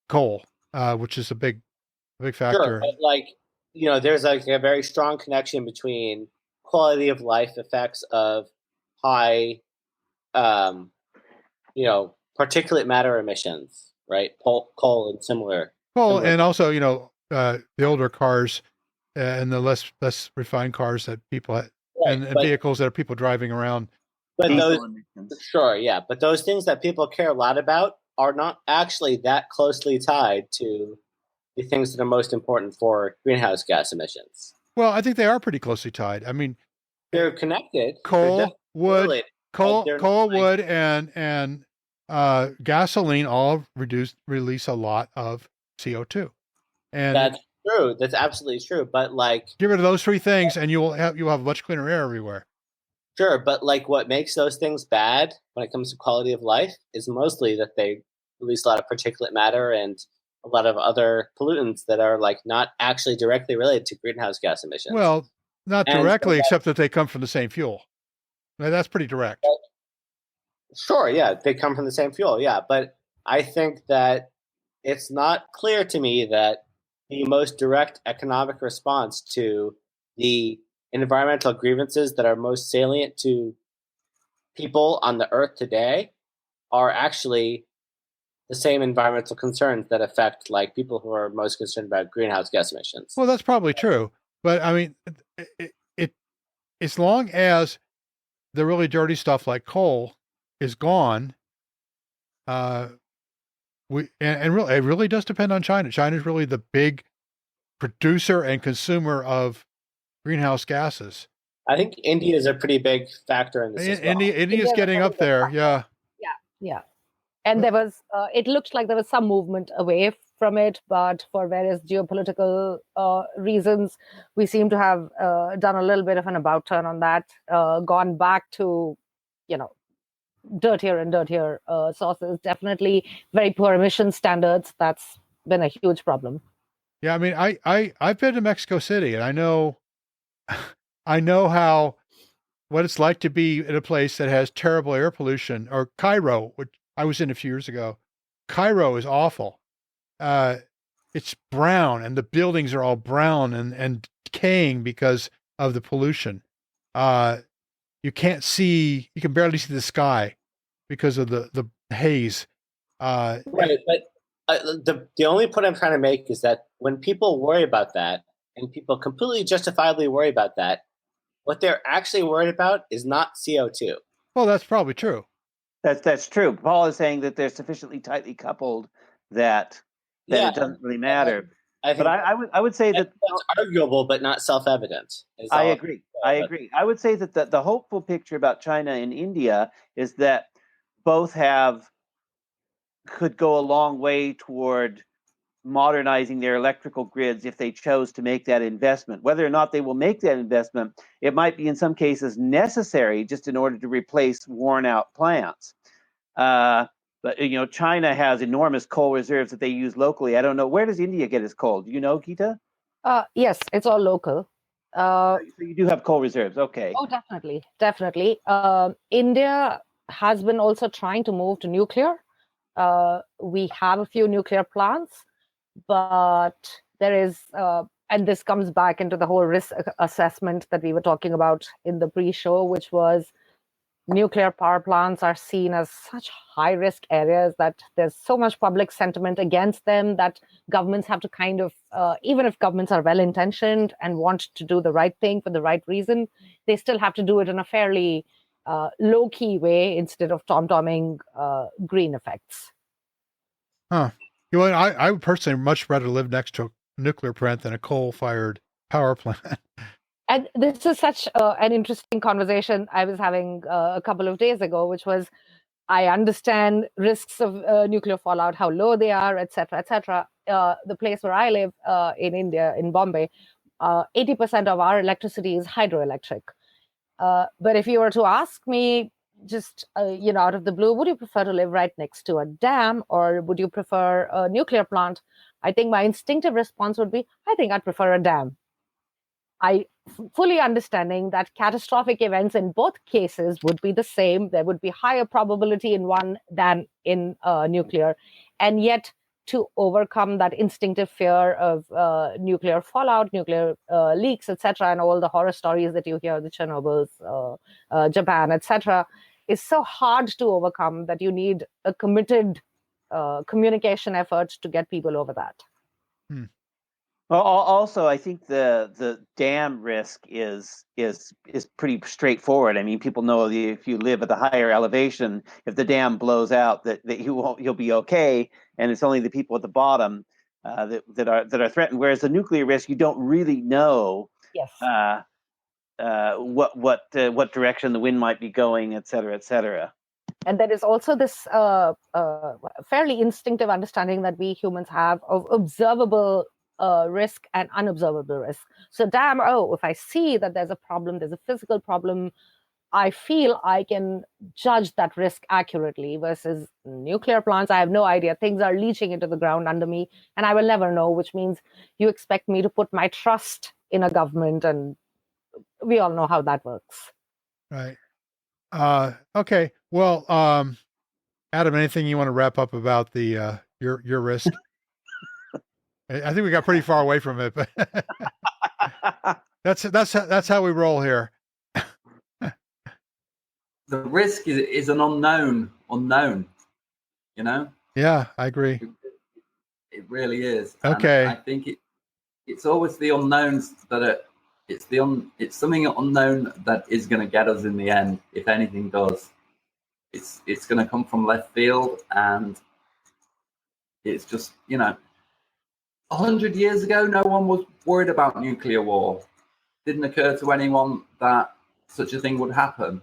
coal, which is a big factor. Sure, but there's a very strong connection between quality of life effects of high, particulate matter emissions, right? Coal and similar. And also the older cars. And the less refined cars that people have, and vehicles that are people driving around. But but those things that people care a lot about are not actually that closely tied to the things that are most important for greenhouse gas emissions. Well, I think they are pretty closely tied. I mean, they're connected. Coal, wood, and gasoline all release a lot of CO2, and that's true. That's absolutely true. But get rid of those three things, and you'll have much cleaner air everywhere. Sure, but like what makes those things bad when it comes to quality of life is mostly that they release a lot of particulate matter and a lot of other pollutants that are like not actually directly related to greenhouse gas emissions. Well, not And so directly, except that they come from the same fuel. Now, that's pretty direct. Sure, yeah, they come from the same fuel, yeah. But I think that it's not clear to me that the most direct economic response to the environmental grievances that are most salient to people on the earth today are actually the same environmental concerns that affect like people who are most concerned about greenhouse gas emissions. Well, that's probably true. But I mean, it as long as the really dirty stuff like coal is gone, really, it really does depend on China. China is really the big producer and consumer of greenhouse gases. I think India is a pretty big factor in this as well. India's getting up there, yeah. Yeah. And there was, it looked like there was some movement away from it, but for various geopolitical reasons, we seem to have done a little bit of an about turn on that, gone back to, dirtier and dirtier sources. Definitely very poor emission standards. That's been a huge problem. Yeah, I mean, I've been to Mexico City, and I know how what it's like to be in a place that has terrible air pollution. Or Cairo, which I was in a few years ago. Cairo is awful. It's brown, and the buildings are all brown and decaying because of the pollution. You can barely see the sky because of the haze. Right, but the only point I'm trying to make is that when people worry about that, and people completely justifiably worry about that, what they're actually worried about is not CO2. Well, that's probably true. That's true. Paul is saying that they're sufficiently tightly coupled that it doesn't really matter. But I would say that that's arguable, but not self-evident. I agree. I would say that the hopeful picture about China and India is that both could go a long way toward modernizing their electrical grids if they chose to make that investment. Whether or not they will make that investment, it might be in some cases necessary just in order to replace worn out plants. But China has enormous coal reserves that they use locally. I don't know, where does India get its coal? Do you know, Gita? Yes, it's all local. So you do have coal reserves, okay? Oh, definitely. India has been also trying to move to nuclear. We have a few nuclear plants, but there is, and this comes back into the whole risk assessment that we were talking about in the pre-show, which was nuclear power plants are seen as such high-risk areas that there's so much public sentiment against them that governments have to kind of, even if governments are well-intentioned and want to do the right thing for the right reason, they still have to do it in a fairly low-key way instead of tom-tomming green effects. Huh. I would personally much rather live next to a nuclear plant than a coal-fired power plant. And this is such an interesting conversation I was having a couple of days ago, which was, I understand risks of nuclear fallout, how low they are, et cetera, et cetera. The place where I live in India, in Bombay, 80% of our electricity is hydroelectric. But if you were to ask me, just out of the blue, would you prefer to live right next to a dam, or would you prefer a nuclear plant? I think my instinctive response would be, I think I'd prefer a dam. I fully understanding that catastrophic events in both cases would be the same. There would be higher probability in one than in nuclear. And yet, to overcome that instinctive fear of nuclear fallout, nuclear leaks, etc., and all the horror stories that you hear, the Chernobyls, Japan, etc., is so hard to overcome that you need a committed communication effort to get people over that. Well, also, I think the dam risk is pretty straightforward. I mean, people know that if you live at the higher elevation, if the dam blows out, that you'll be okay, and it's only the people at the bottom that are threatened. Whereas the nuclear risk, you don't really know. Yes. What direction the wind might be going, et cetera, et cetera. And there is also this fairly instinctive understanding that we humans have of observable risk and unobservable risk. So if I see that there's a problem, there's a physical problem, I feel I can judge that risk accurately, versus nuclear plants. I have no idea. Things are leaching into the ground under me, and I will never know, which means you expect me to put my trust in a government, and we all know how that works. Right. Okay. Well, Adam, anything you want to wrap up about the your risk? I think we got pretty far away from it, but that's how we roll here. The risk is an unknown, you know? Yeah, I agree. It really is. Okay. And I think it's always the unknowns that it's something unknown that is going to get us in the end, if anything does. It's going to come from left field, and it's just, 100 years ago, no one was worried about nuclear war. Didn't occur to anyone that such a thing would happen.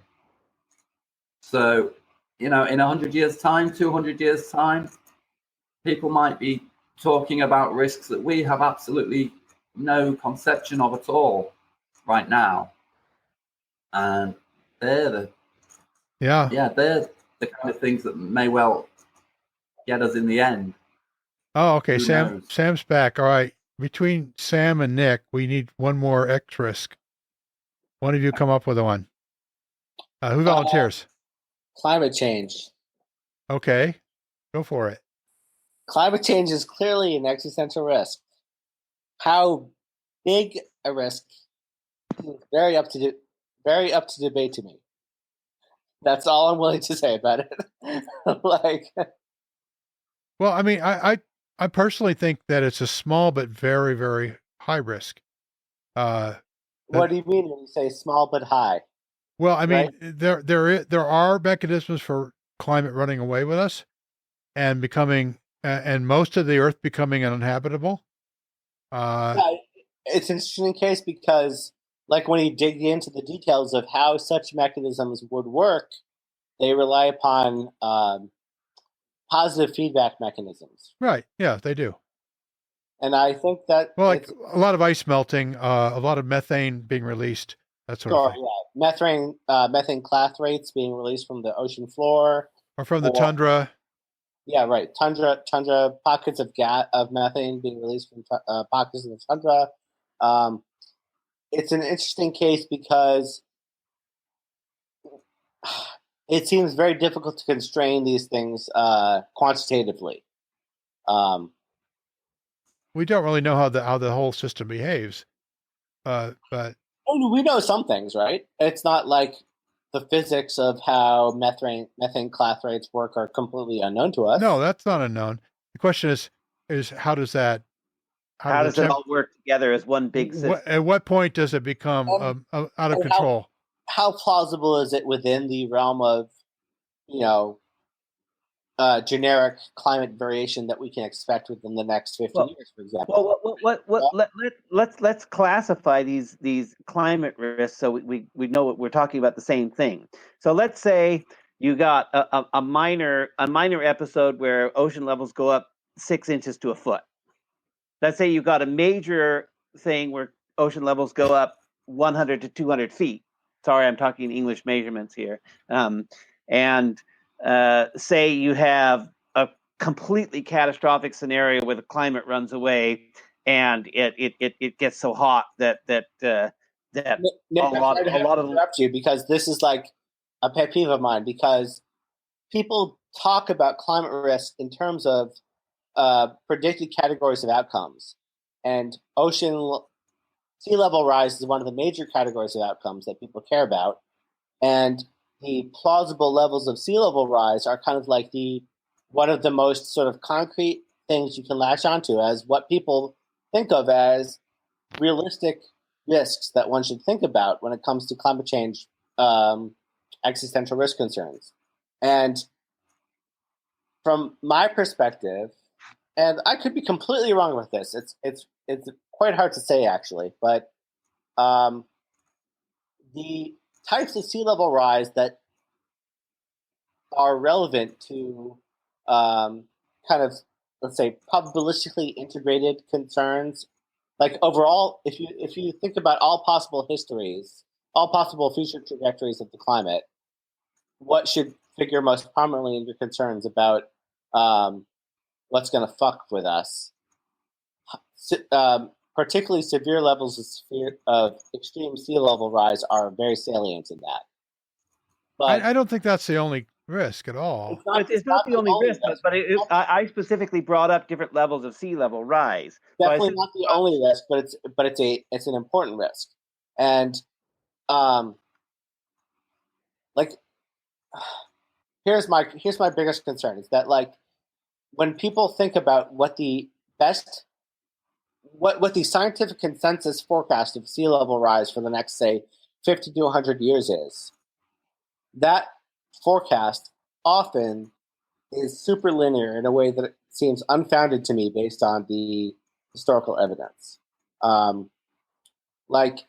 So, in 100 years' time, 200 years' time, people might be talking about risks that we have absolutely no conception of at all right now. And they're the kind of things that may well get us in the end. Oh, okay. Who knows? Sam's back. All right. Between Sam and Nick, we need one more XRisk. One of you come up with one. Who volunteers? Climate change. Okay. Go for it. Climate change is clearly an existential risk. How big a risk is very up to debate to me. That's all I'm willing to say about it. Well, I mean, I personally think that it's a small but very, very high risk. What do you mean when you say small but high? Well, I mean, right? there are mechanisms for climate running away with us and becoming, and most of the Earth becoming uninhabitable. Yeah, it's an interesting case because, like, when you dig into the details of how such mechanisms would work, they rely upon positive feedback mechanisms. Right. Yeah, they do. And I think that like a lot of ice melting, a lot of methane being released, that sort of thing. Yeah, methane clathrates being released from the ocean floor, or from the tundra. Yeah, right. Tundra pockets of methane being released from pockets of the tundra. It's an interesting case because it seems very difficult to constrain these things quantitatively. We don't really know how the whole system behaves, but we know some things, right? It's not like the physics of how methane clathrates work are completely unknown to us. No, that's not unknown. The question is how does that how does it all work together as one big system? At what point does it become out of control? How plausible is it within the realm of generic climate variation that we can expect within the next 50 years, for example? Let's classify these climate risks so we know what we're talking about, the same thing. So let's say you got a minor episode where ocean levels go up 6 inches to a foot. Let's say you got a major thing where ocean levels go up 100 to 200 feet. Sorry, I'm talking English measurements here. And say you have a completely catastrophic scenario where the climate runs away and it gets so hot that Nick, a lot of interrupt you because this is like a pet peeve of mine, because people talk about climate risk in terms of predicted categories of outcomes, and sea level rise is one of the major categories of outcomes that people care about, and the plausible levels of sea level rise are kind of like one of the most sort of concrete things you can latch onto as what people think of as realistic risks that one should think about when it comes to climate change existential risk concerns. And from my perspective, and I could be completely wrong with this, it's quite hard to say actually, but the types of sea level rise that are relevant to kind of, let's say, probabilistically integrated concerns, like overall, if you think about all possible histories all possible future trajectories of the climate, what should figure most prominently in your concerns about what's going to fuck with us? Particularly severe levels of extreme sea level rise are very salient in that. But I don't think that's the only risk at all. It's not the only risk, but I specifically brought up different levels of sea level rise. Definitely not the only risk, but it's an important risk. And like here's my biggest concern is that like when people think about what the scientific consensus forecast of sea level rise for the next, say, 50 to 100 years is, that forecast often is super linear in a way that seems unfounded to me based on the historical evidence. Like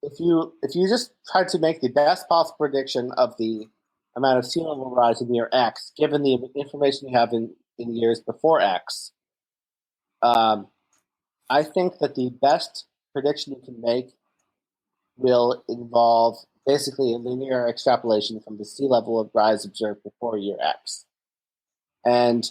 if you just try to make the best possible prediction of the amount of sea level rise in year X, given the information you have in years before X, I think that the best prediction you can make will involve basically a linear extrapolation from the sea level of rise observed before year X. And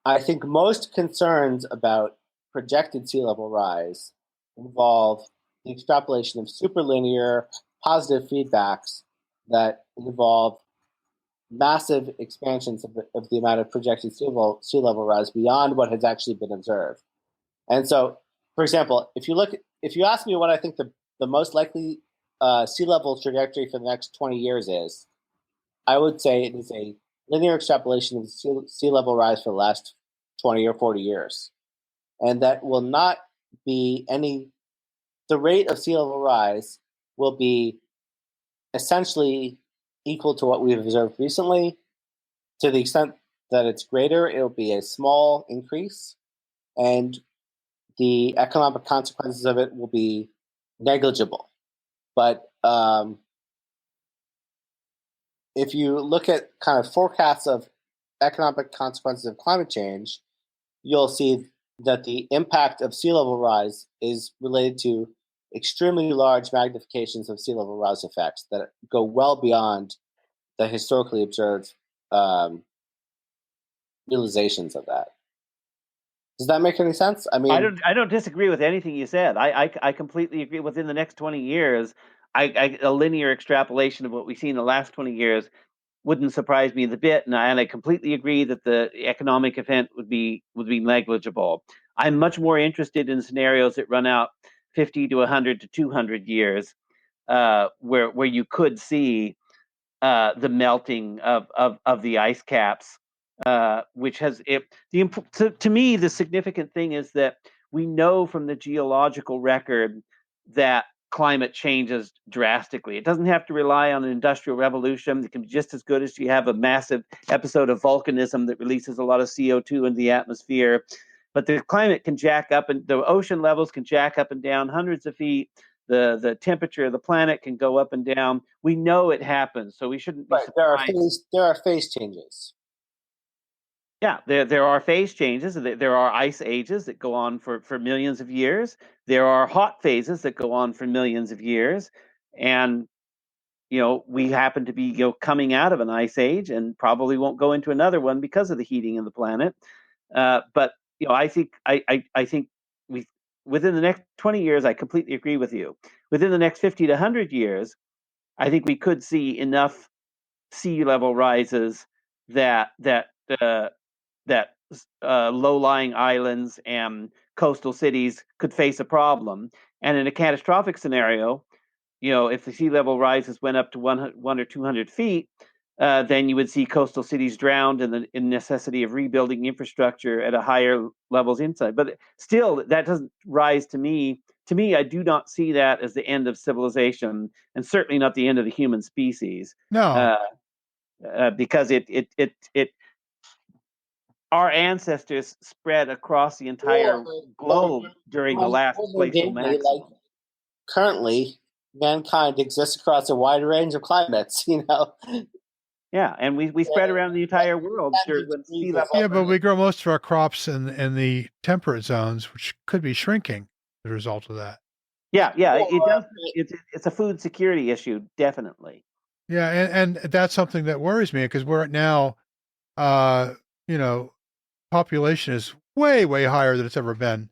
I think most concerns about projected sea level rise involve the extrapolation of superlinear positive feedbacks that involve massive expansions of the amount of projected sea level rise beyond what has actually been observed. And so, for example, if you ask me what I think the most likely sea level trajectory for the next 20 years is, I would say it is a linear extrapolation of sea level rise for the last 20 or 40 years. And that will not be the rate of sea level rise will be essentially equal to what we've observed recently. To the extent that it's greater, it'll be a small increase, and the economic consequences of it will be negligible. But if you look at kind of forecasts of economic consequences of climate change, you'll see that the impact of sea level rise is related to extremely large magnifications of sea level rise effects that go well beyond the historically observed realizations of that. Does that make any sense? I mean, I don't disagree with anything you said. I completely agree. Within the next 20 years, a linear extrapolation of what we've seen in the last 20 years wouldn't surprise me a bit, and I completely agree that the economic event would be negligible. I'm much more interested in scenarios that run out 50 to 100 to 200 years, where you could see the melting of the ice caps, which has to me the significant thing is that we know from the geological record that climate changes drastically. It doesn't have to rely on an industrial revolution. It can be just as good as you have a massive episode of volcanism that releases a lot of CO2 into the atmosphere. But the climate can jack up, and the ocean levels can jack up and down hundreds of feet. The temperature of the planet can go up and down. We know it happens, so we shouldn't be surprised. There are phase changes. Yeah, there are phase changes. There are ice ages that go on for millions of years. There are hot phases that go on for millions of years. And, we happen to be coming out of an ice age and probably won't go into another one because of the heating of the planet. But, I think within the next 20 years, I completely agree with you. Within the next 50 to 100 years, I think we could see enough sea level rises that low-lying islands and coastal cities could face a problem. And in a catastrophic scenario, if the sea level rises went up to 1 or 200 feet, then you would see coastal cities drowned in the necessity of rebuilding infrastructure at a higher levels inside. But still, that doesn't rise to me. To me, I do not see that as the end of civilization, and certainly not the end of the human species. No, because it our ancestors spread across the entire globe during the last glacial maximum. Like currently, mankind exists across a wide range of climates. Yeah, and we spread around the entire world during sea level. Yeah, but we grow most of our crops in the temperate zones, which could be shrinking as a result of that. Yeah, it does. It's a food security issue, definitely. Yeah, and that's something that worries me because we're now, you know, population is way, way higher than it's ever been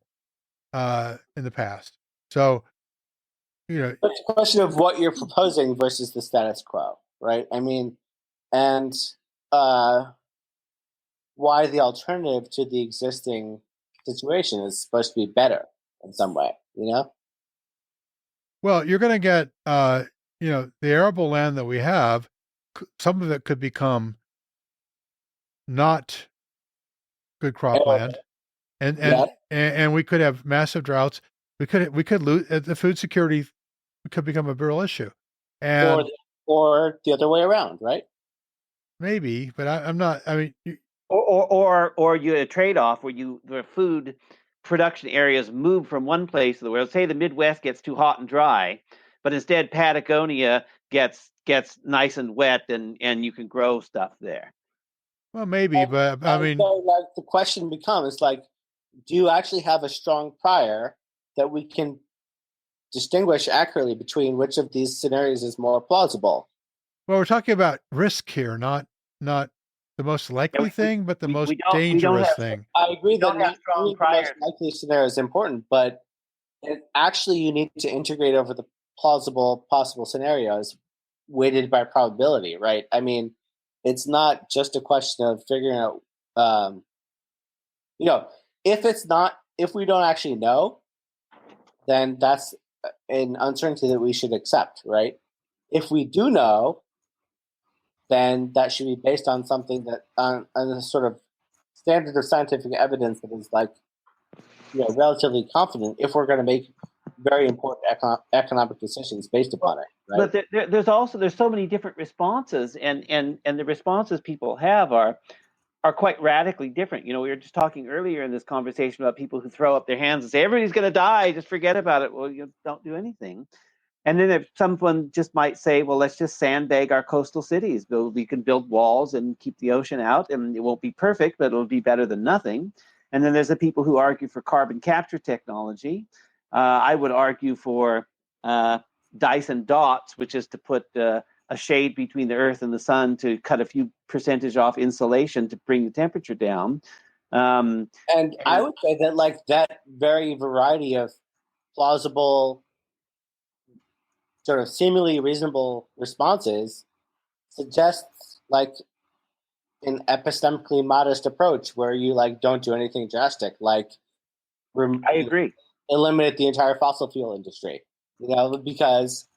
in the past. So, you know, It's a question of what you're proposing versus the status quo, right? I mean, and why the alternative to the existing situation is supposed to be better in some way, you know? well, you're going to get, you know, the arable land that we have, some of it could become not good cropland, and Yeah. and we could have massive droughts. We could lose the food security could become a real issue, and Or the other way around, right? maybe, but I'm not. I mean, Or you a trade-off where the food production areas move from one place to the world. Say the Midwest gets too hot and dry, but instead Patagonia gets nice and wet, and you can grow stuff there. well, maybe, but I mean, so, like, the question becomes, like, do you actually have a strong prior that we can distinguish accurately between which of these scenarios is more plausible? well, we're talking about risk here, not the most likely thing, but the most we don't dangerous have, thing. I agree that don't have not strong only the priors. most likely scenario is important, but actually you need to integrate over the plausible possible scenarios weighted by probability, right? I mean, it's not just a question of figuring out, you know, if we don't actually know, then that's an uncertainty that we should accept, right? If we do know, then that should be based on something that on a sort of standard of scientific evidence that is, like, you know, relatively confident if we're going to make very important economic decisions based upon it, right? But there's so many different responses, and the responses people have are quite radically different. You know, we were just talking earlier in this conversation about people who throw up their hands and say everybody's going to die, just forget about it. Well, you don't do anything. And then if someone just might say, well, let's just sandbag our coastal cities. We can build walls and keep the ocean out, and it won't be perfect, but it'll be better than nothing. And then there's the people who argue for carbon capture technology. I would argue for Dyson dots, which is to put a shade between the Earth and the sun to cut a few percentage off insulation to bring the temperature down. And I would say that, like, that very variety of plausible, sort of seemingly reasonable responses suggests, like, an epistemically modest approach where you, like, don't do anything drastic, like I agree. Eliminate the entire fossil fuel industry, you know, because,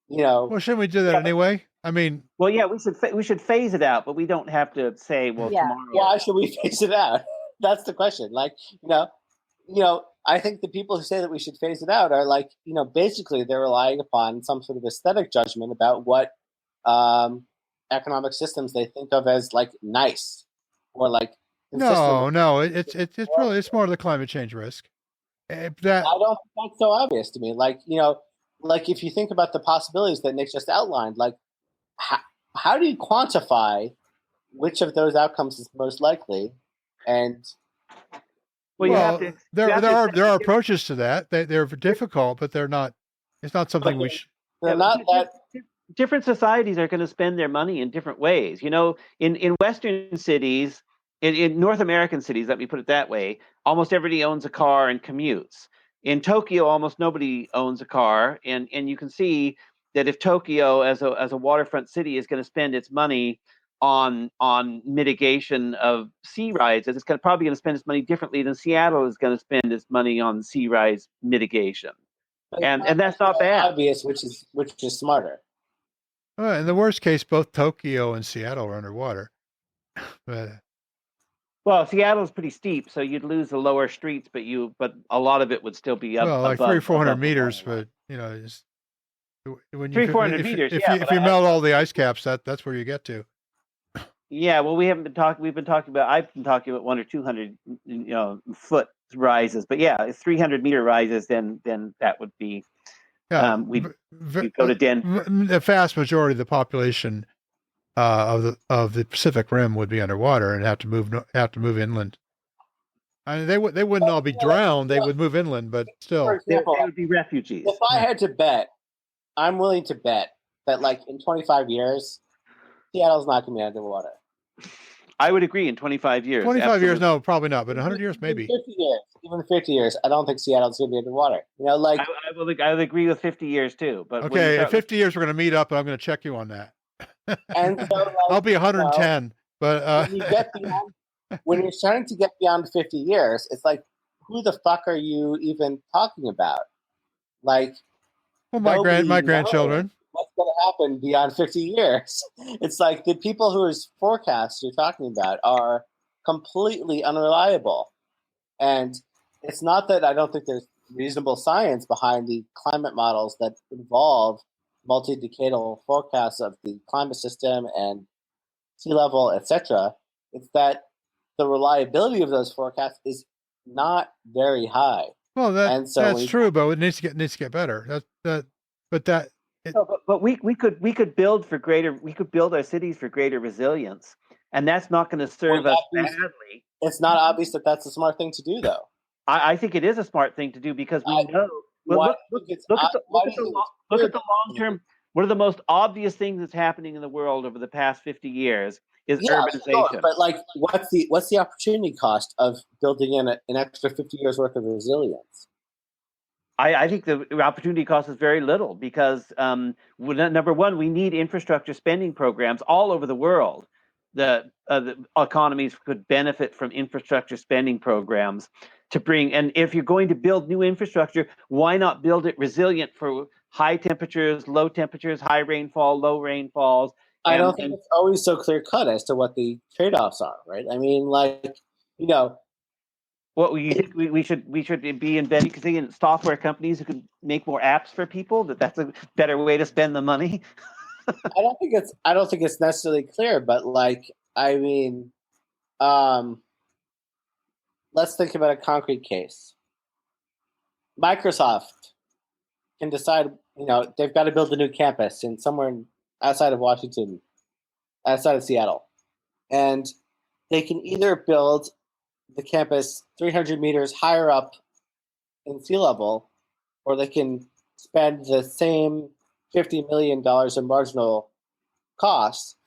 you know. Well, shouldn't we do that anyway? I mean, well, yeah, we should phase it out, but we don't have to say, well, tomorrow. Why should we phase it out? That's the question. Like, you know, I think the people who say that we should phase it out are, like, you know, basically they're relying upon some sort of aesthetic judgment about what economic systems they think of as, like, nice or, like, consistent. no, it's more of the climate change risk. That I don't think that's so obvious to me. Like, you know, like, if you think about the possibilities that Nick just outlined, like, how do you quantify which of those outcomes is most likely? And there are approaches to that. They're difficult, but they're not. It's not something we should. They're not that. Different societies are going to spend their money in different ways. You know, in Western cities, in North American cities, let me put it that way, almost everybody owns a car and commutes. In Tokyo, almost nobody owns a car, and you can see that if Tokyo, as a waterfront city, is going to spend its money on mitigation of sea rises, it's probably going to spend its money differently than Seattle is going to spend its money on sea rise mitigation, and that's not bad. Obvious, which is smarter. In the worst case, both Tokyo and Seattle are underwater. But well, Seattle's pretty steep, so you'd lose the lower streets, but a lot of it would still be up. Well, like above, 300-400 meters, but you know, when you 300-400 meters. If you melt all the ice caps, that's where you get to. Yeah, well, we've been talking about 100 or 200, you know, foot rises, but yeah, 300-meter rises, then that would be. Yeah, we'd go to Denver. The vast majority of the population of the Pacific Rim would be underwater and have to move inland. I mean, they wouldn't all be drowned. They would move inland, but For still. example, They would be refugees. if I had to bet, I'm willing to bet that like in 25 years, Seattle's not going to be underwater. I would agree in 25 years. 25 years, absolutely. no, probably not. But 100 years, maybe. Even 50 years, I don't think Seattle's going to be underwater. You know, like I would agree with 50 years too. But when you Okay, in start 50 years, we're going to meet up, and I'm going to check you on that. and so like, I'll be 110, but when you get beyond, when you're starting to get beyond 50 years, it's like, who the fuck are you even talking about? Like, well, my grandchildren. What's going to happen beyond 50 years? It's like the people whose forecasts you're talking about are completely unreliable. And it's not that I don't think there's reasonable science behind the climate models that involve multi-decadal forecasts of the climate system and sea level, etc. It's that the reliability of those forecasts is not very high. Well, And so that's true, but it needs to get better. But we could build our cities for greater resilience, and that's not going to serve us badly. It's not obvious that that's a smart thing to do, though. I think it is a smart thing to do because we know. Well, look at the long term. One of the most obvious things that's happening in the world over the past 50 years is urbanization. Sure, but like, what's the opportunity cost of building in an extra 50 years worth of resilience? I think the opportunity cost is very little because number one, we need infrastructure spending programs all over the world. The economies could benefit from infrastructure spending programs to bring. And if you're going to build new infrastructure, why not build it resilient for high temperatures, low temperatures, high rainfall, low rainfalls? I don't think it's always so clear cut as to what the trade-offs are, right? I mean, like, you know. What we should be inventing software companies who can make more apps for people. That's a better way to spend the money. I don't think it's necessarily clear, but like, I mean, let's think about a concrete case. Microsoft can decide, they've got to build a new campus somewhere outside of Washington, outside of Seattle, and they can either build the campus 300 meters higher up in sea level, or they can spend the same $50 million in marginal costs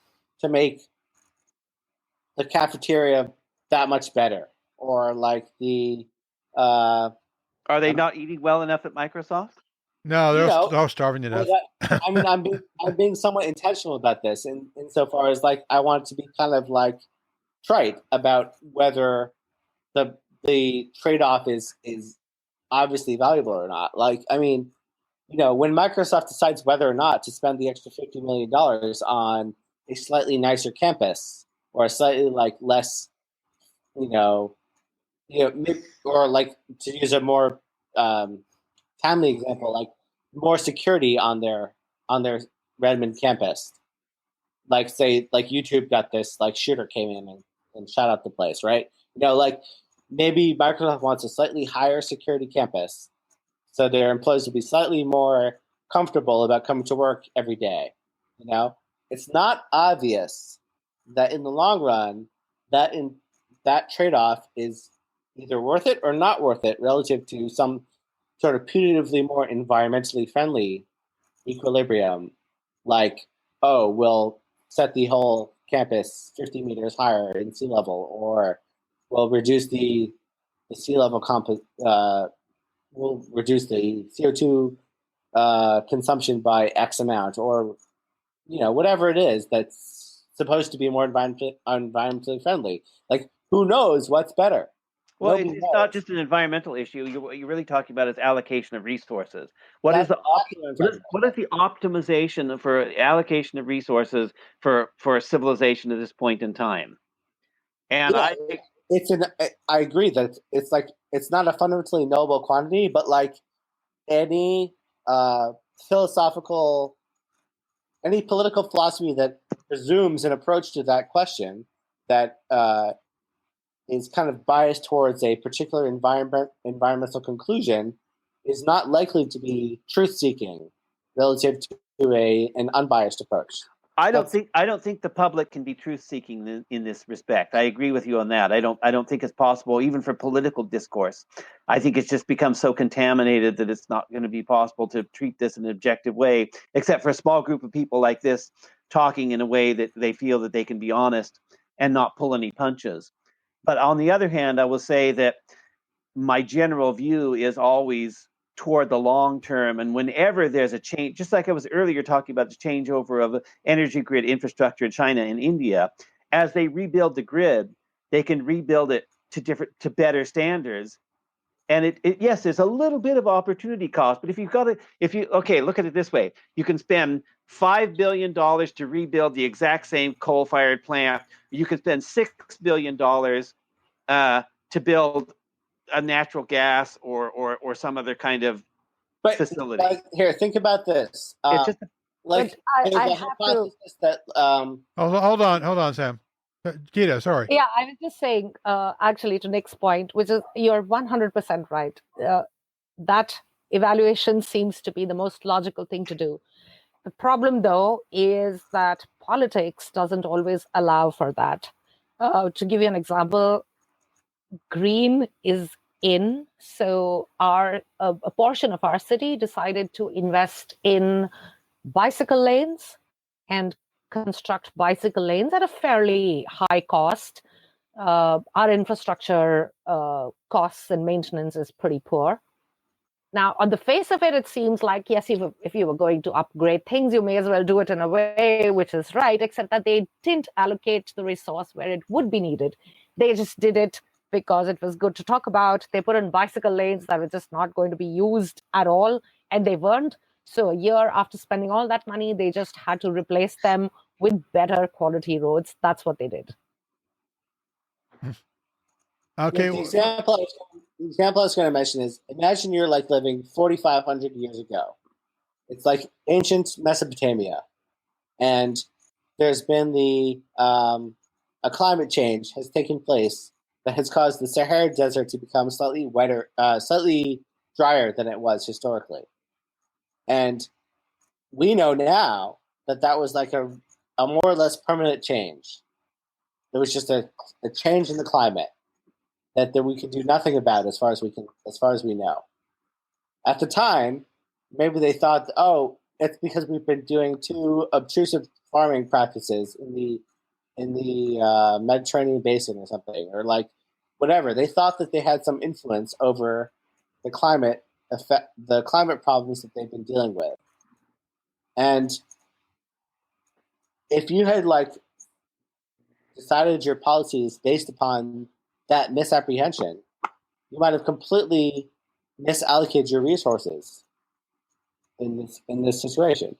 to make the cafeteria that much better. Or like are they not eating well enough at Microsoft? No, they're all starving to death. I mean, I'm being somewhat intentional about this, insofar as like I want to be kind of like trite about whether the trade-off is obviously valuable or not. Like, I mean, when Microsoft decides whether or not to spend the extra $50 million on a slightly nicer campus or a slightly like less, or like, to use a more timely example, like more security on their Redmond campus. Like, say, like YouTube got this like shooter came in and shot up the place, right? Like maybe Microsoft wants a slightly higher security campus, so their employees will be slightly more comfortable about coming to work every day. It's not obvious that in the long run, that trade-off is either worth it or not worth it relative to some sort of putatively more environmentally friendly equilibrium, like, oh, we'll set the whole campus 50 meters higher in sea level, or we'll reduce the sea level we'll reduce the CO2 consumption by X amount, or whatever it is that's supposed to be more environmentally friendly. Like, who knows what's better? Well, it's not just an environmental issue. What you're really talking about is allocation of resources. What is the optimization for allocation of resources for civilization at this point in time? And I agree that it's not a fundamentally knowable quantity, but like any political philosophy that presumes an approach to that question that is kind of biased towards a particular environmental conclusion is not likely to be truth-seeking relative to an unbiased approach. I don't think the public can be truth-seeking in this respect. I agree with you on that. I don't think it's possible, even for political discourse. I think it's just become so contaminated that it's not going to be possible to treat this in an objective way, except for a small group of people like this talking in a way that they feel that they can be honest and not pull any punches. But on the other hand, I will say that my general view is always toward the long term. And whenever there's a change, just like I was earlier talking about the changeover of energy grid infrastructure in China and India, as they rebuild the grid, they can rebuild it to better standards. And yes, there's a little bit of opportunity cost, but look at it this way, you can spend $5 billion to rebuild the exact same coal-fired plant. You can spend $6 billion to build a natural gas or some other kind of facility. But here, think about this. I there's a have hypothesis that Hold on, Sam. Gita, sorry. Yeah, I was just saying, actually, to Nick's point, which is you're 100% right. That evaluation seems to be the most logical thing to do. The problem, though, is that politics doesn't always allow for that. To give you an example, green is in, so a portion of our city decided to invest in bicycle lanes and construct bicycle lanes at a fairly high cost. Our infrastructure costs and maintenance is pretty poor. Now, on the face of it, it seems like, yes, if you were going to upgrade things, you may as well do it in a way which is right, except that they didn't allocate the resource where it would be needed. They just did it because it was good to talk about. They put in bicycle lanes that were just not going to be used at all, and they weren't. So a year after spending all that money, they just had to replace them with better quality roads. That's what they did. Okay. The example I was going to mention is, imagine you're like living 4,500 years ago. It's like ancient Mesopotamia, and there's been a climate change has taken place that has caused the Sahara Desert to become slightly drier than it was historically. And we know now that was like a more or less permanent change. There was just a change in the climate that we can do nothing about as far as we know. At the time, maybe they thought, it's because we've been doing too obtrusive farming practices in the Mediterranean basin or something, or like whatever. They thought that they had some influence over the climate problems that they've been dealing with. And if you had like decided your policies based upon that misapprehension, you might have completely misallocated your resources in this situation.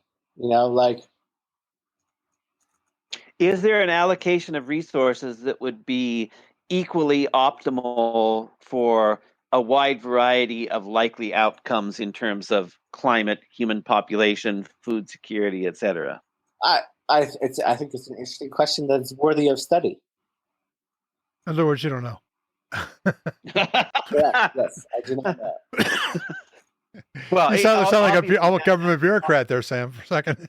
Is there an allocation of resources that would be equally optimal for a wide variety of likely outcomes in terms of climate, human population, food security, etc.? I think it's an interesting question that's worthy of study. In other words, you don't know. Yes, I do not know. Well, you sound like a government bureaucrat there, Sam, for a second.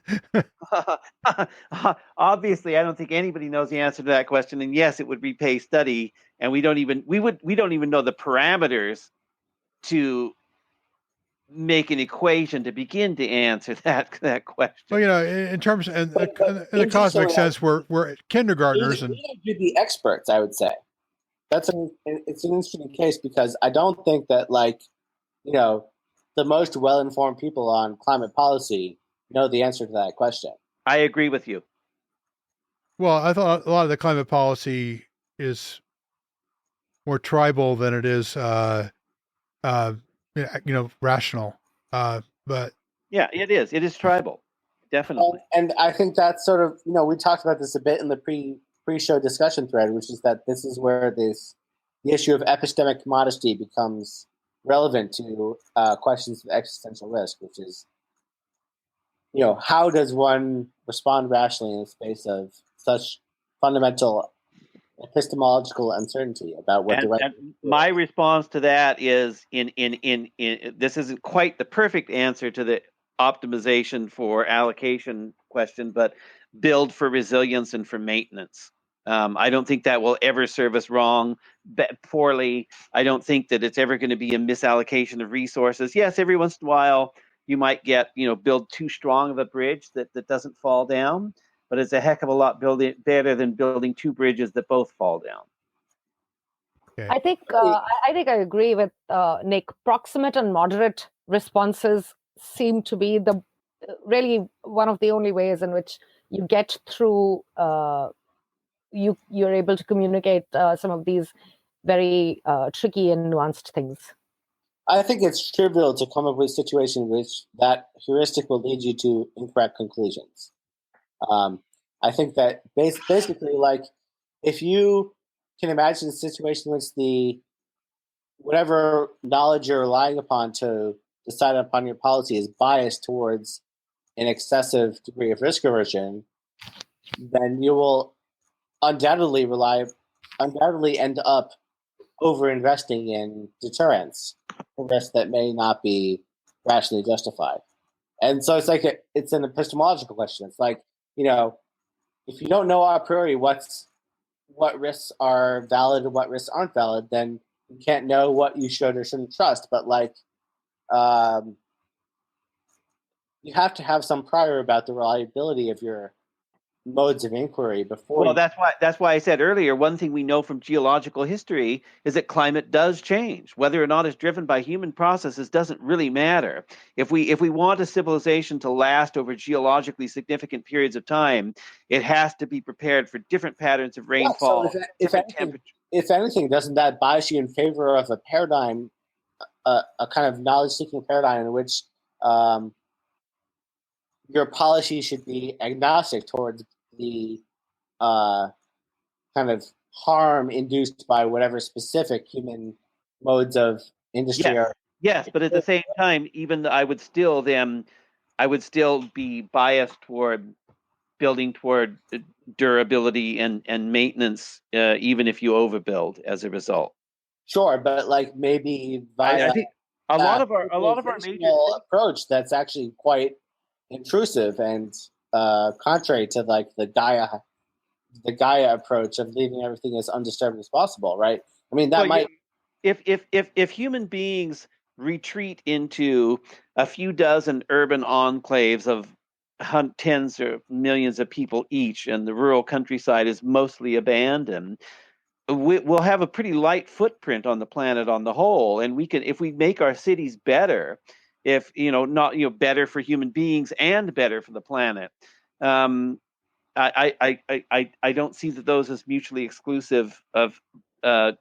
Obviously, I don't think anybody knows the answer to that question. And yes, it would repay study, and we don't even know the parameters to make an equation to begin to answer that question. Well, in terms in the cosmic sense, we're kindergartners, and we be the experts. I would say it's an interesting case because I don't think that the most well-informed people on climate policy know the answer to that question. I agree with you. Well, I thought a lot of the climate policy is more tribal than it is, rational. But yeah, it is. It is tribal, definitely. And I think that's sort of, we talked about this a bit in the pre-show discussion thread, which is that this is where the issue of epistemic modesty becomes relevant to questions of existential risk, which is, how does one respond rationally in the space of such fundamental epistemological uncertainty about what my response to that is in this isn't quite the perfect answer to the optimization for allocation question, but build for resilience and for maintenance. I don't think that will ever serve us poorly. I don't think that it's ever going to be a misallocation of resources. Yes, every once in a while you might get, build too strong of a bridge that doesn't fall down, but it's a heck of a lot better than building two bridges that both fall down. Okay. I think I agree with Nick. Proximate and moderate responses seem to be really one of the only ways in which you get through. You're able to communicate some of these very tricky and nuanced things. I think it's trivial to come up with a situation in which that heuristic will lead you to incorrect conclusions. I think that basically, like, if you can imagine a situation in which whatever knowledge you're relying upon to decide upon your policy is biased towards an excessive degree of risk aversion, then you will undoubtedly end up over-investing in deterrence, a risk that may not be rationally justified. And so it's an epistemological question. It's like, if you don't know a priori what risks are valid and what risks aren't valid, then you can't know what you should or shouldn't trust. But you have to have some prior about the reliability of your modes of inquiry before. Well, that's why I said earlier, one thing we know from geological history is that climate does change. Whether or not it's driven by human processes doesn't really matter. If we want a civilization to last over geologically significant periods of time, it has to be prepared for different patterns of rainfall. So if anything, doesn't that bias you in favor of a paradigm, a kind of knowledge-seeking paradigm in which your policy should be agnostic towards the kind of harm induced by whatever specific human modes of industry are? Yes, but at the same time, even I would still be biased toward building toward durability and maintenance, even if you overbuild as a result. Sure, but maybe I think a lot of our major approach that's actually quite intrusive and contrary to the Gaia approach of leaving everything as undisturbed as possible, right? I mean, if human beings retreat into a few dozen urban enclaves of tens or millions of people each, and the rural countryside is mostly abandoned, we'll have a pretty light footprint on the planet on the whole. And if we make our cities better, better for human beings and better for the planet, I don't see that those as mutually exclusive of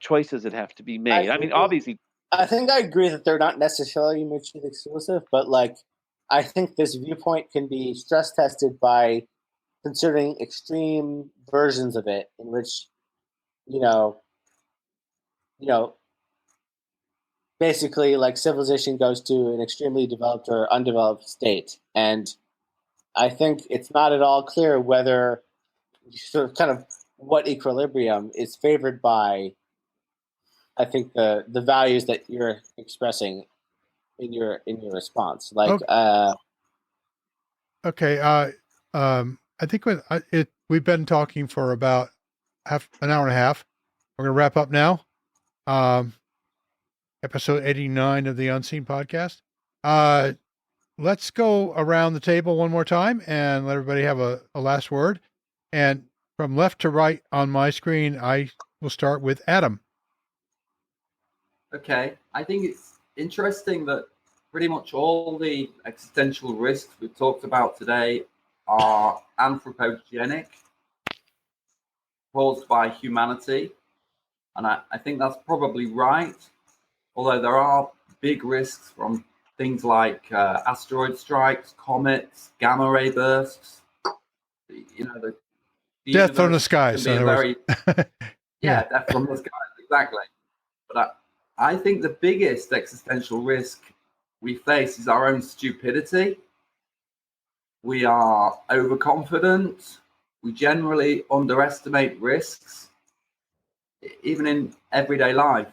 choices that have to be made. Obviously, I think I agree that they're not necessarily mutually exclusive, but I think this viewpoint can be stress tested by considering extreme versions of it, in which basically civilization goes to an extremely developed or undeveloped state. And I think it's not at all clear whether sort of kind of what equilibrium is favored by, I think, the values that you're expressing in your response. Okay. I think we've been talking for about an hour and a half. We're going to wrap up now. Episode 89 of the Unseen Podcast. Let's go around the table one more time and let everybody have a last word. And from left to right on my screen, I will start with Adam. Okay. I think it's interesting that pretty much all the existential risks we've talked about today are anthropogenic, caused by humanity. And I think that's probably right. Although there are big risks from things like asteroid strikes, comets, gamma ray bursts. The death from the skies. Death from the skies, exactly. But I think the biggest existential risk we face is our own stupidity. We are overconfident. We generally underestimate risks. Even in everyday life,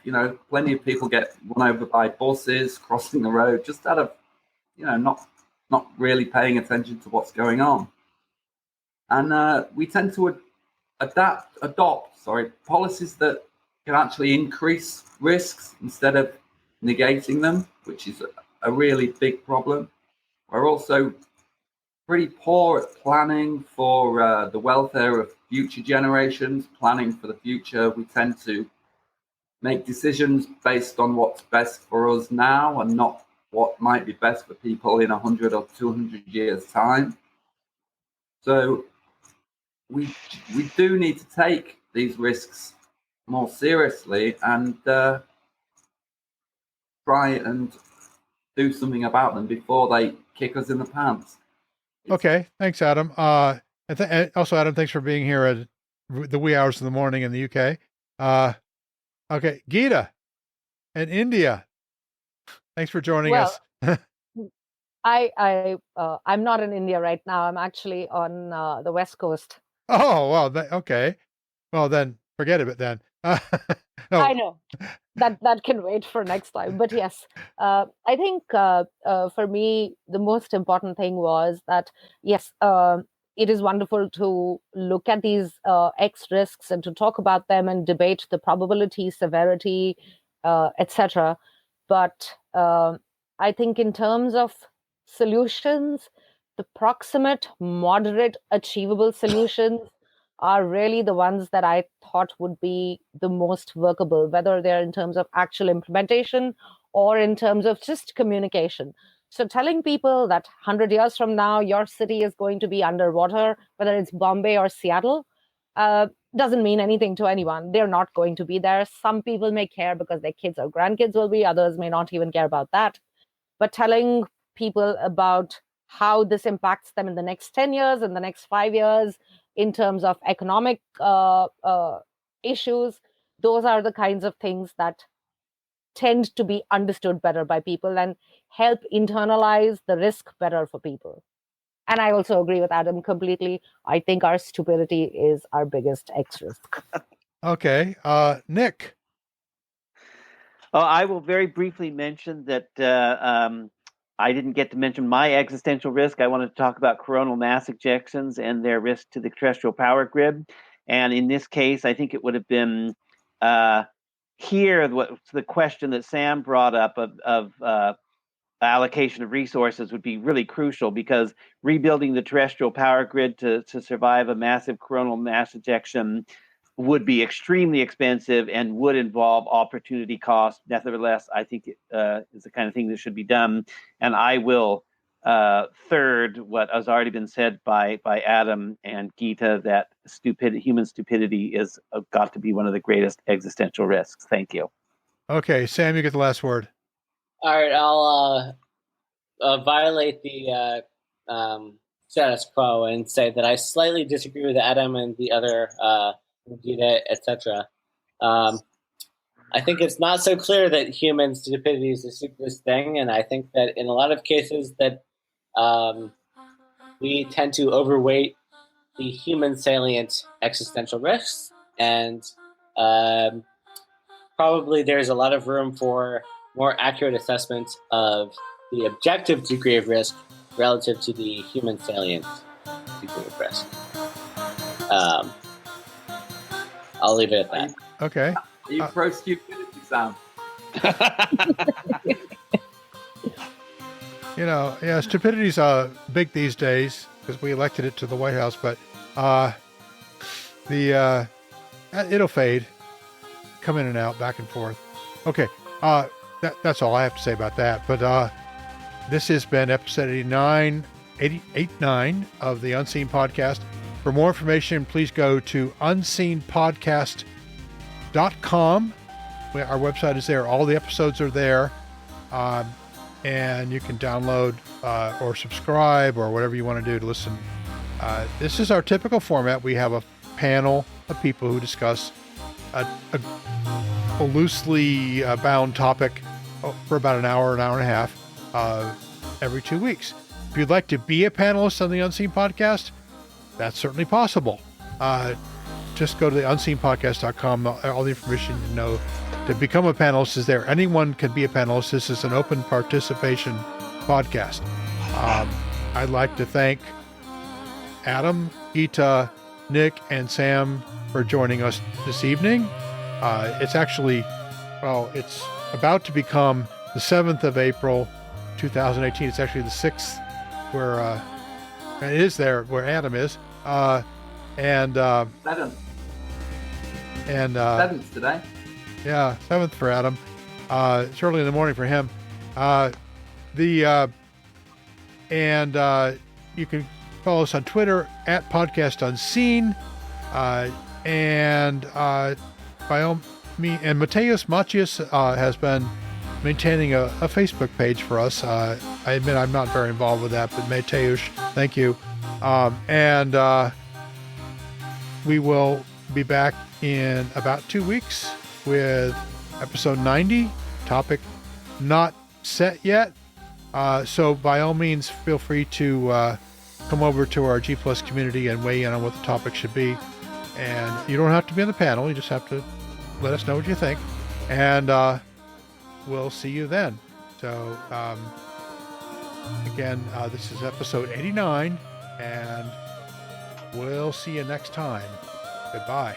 plenty of people get run over by buses crossing the road just out of, not really paying attention to what's going on. And we tend to adopt policies that can actually increase risks instead of negating them, which is a really big problem. We're also pretty poor at planning for the welfare of future generations, planning for the future. We tend to make decisions based on what's best for us now and not what might be best for people in 100 or 200 years' time. So we do need to take these risks more seriously and try and do something about them before they kick us in the pants. Okay, thanks, Adam. And also, Adam, thanks for being here at the wee hours of the morning in the UK. Okay, Gita in India, thanks for joining us. I'm not in India right now. I'm actually on the West Coast. Oh, well, okay. Well, then forget it then. No. I know that can wait for next time. But yes, I think for me, the most important thing was that, yes, it is wonderful to look at these X risks and to talk about them and debate the probability, severity, etc. But I think in terms of solutions, the proximate, moderate, achievable solutions are really the ones that I thought would be the most workable, whether they're in terms of actual implementation or in terms of just communication. So telling people that 100 years from now, your city is going to be underwater, whether it's Bombay or Seattle, doesn't mean anything to anyone. They're not going to be there. Some people may care because their kids or grandkids will be, others may not even care about that. But telling people about how this impacts them in the next 10 years, in the next 5 years, in terms of economic issues, those are the kinds of things that tend to be understood better by people and help internalize the risk better for people. And I also agree with Adam completely. I think our stupidity is our biggest X risk. Okay. Nick. I will very briefly mention that I didn't get to mention my existential risk. I wanted to talk about coronal mass ejections and their risk to the terrestrial power grid. And in this case, I think it would have been the question that Sam brought up of allocation of resources would be really crucial, because rebuilding the terrestrial power grid to survive a massive coronal mass ejection would be extremely expensive and would involve opportunity cost. Nevertheless, I think it is the kind of thing that should be done. And I will third what has already been said by Adam and Gita, that human stupidity is got to be one of the greatest existential risks. Thank you. Okay, Sam, you get the last word. All right, I'll violate the status quo and say that I slightly disagree with Adam and the other Gita, etc. I think it's not so clear that human stupidity is the stupidest thing, and I think that in a lot of cases that we tend to overweight the human salient existential risks, and probably there's a lot of room for more accurate assessment of the objective degree of risk relative to the human salient degree of risk. I'll leave it at that. Okay. Are you pro stupidity, Sam? Yeah, stupidity's big these days because we elected it to the White House, but it'll fade, come in and out, back and forth. Okay, that's all I have to say about that. But this has been episode 89 of the Unseen Podcast. For more information, please go to unseenpodcast.com. Our website is there. All the episodes are there. And you can download or subscribe or whatever you want to do to listen. This is our typical format. We have a panel of people who discuss a loosely bound topic for about an hour and a half every 2 weeks. If you'd like to be a panelist on the Unseen Podcast, that's certainly possible. Just go to the unseenpodcast.com. All the information you know to become a panelist is there. Anyone can be a panelist. This is an open participation podcast. I'd like to thank Adam Gita, Nick, and Sam for joining us this evening. It's actually, well, it's about to become the 7th of April, 2018. It's actually the 6th where it is there where Adam is. And 7th today. Yeah, 7th for Adam. It's early in the morning for him. You can follow us on Twitter at Podcast Unseen. By all means, and Mateus Macias has been maintaining a Facebook page for us. I admit I'm not very involved with that, but Mateus, thank you. We will be back in about 2 weeks with episode 90, topic not set yet. So by all means, feel free to come over to our G Plus community and weigh in on what the topic should be. And you don't have to be on the panel. You just have to let us know what you think. And we'll see you then. So again, this is episode 89, and we'll see you next time. Goodbye.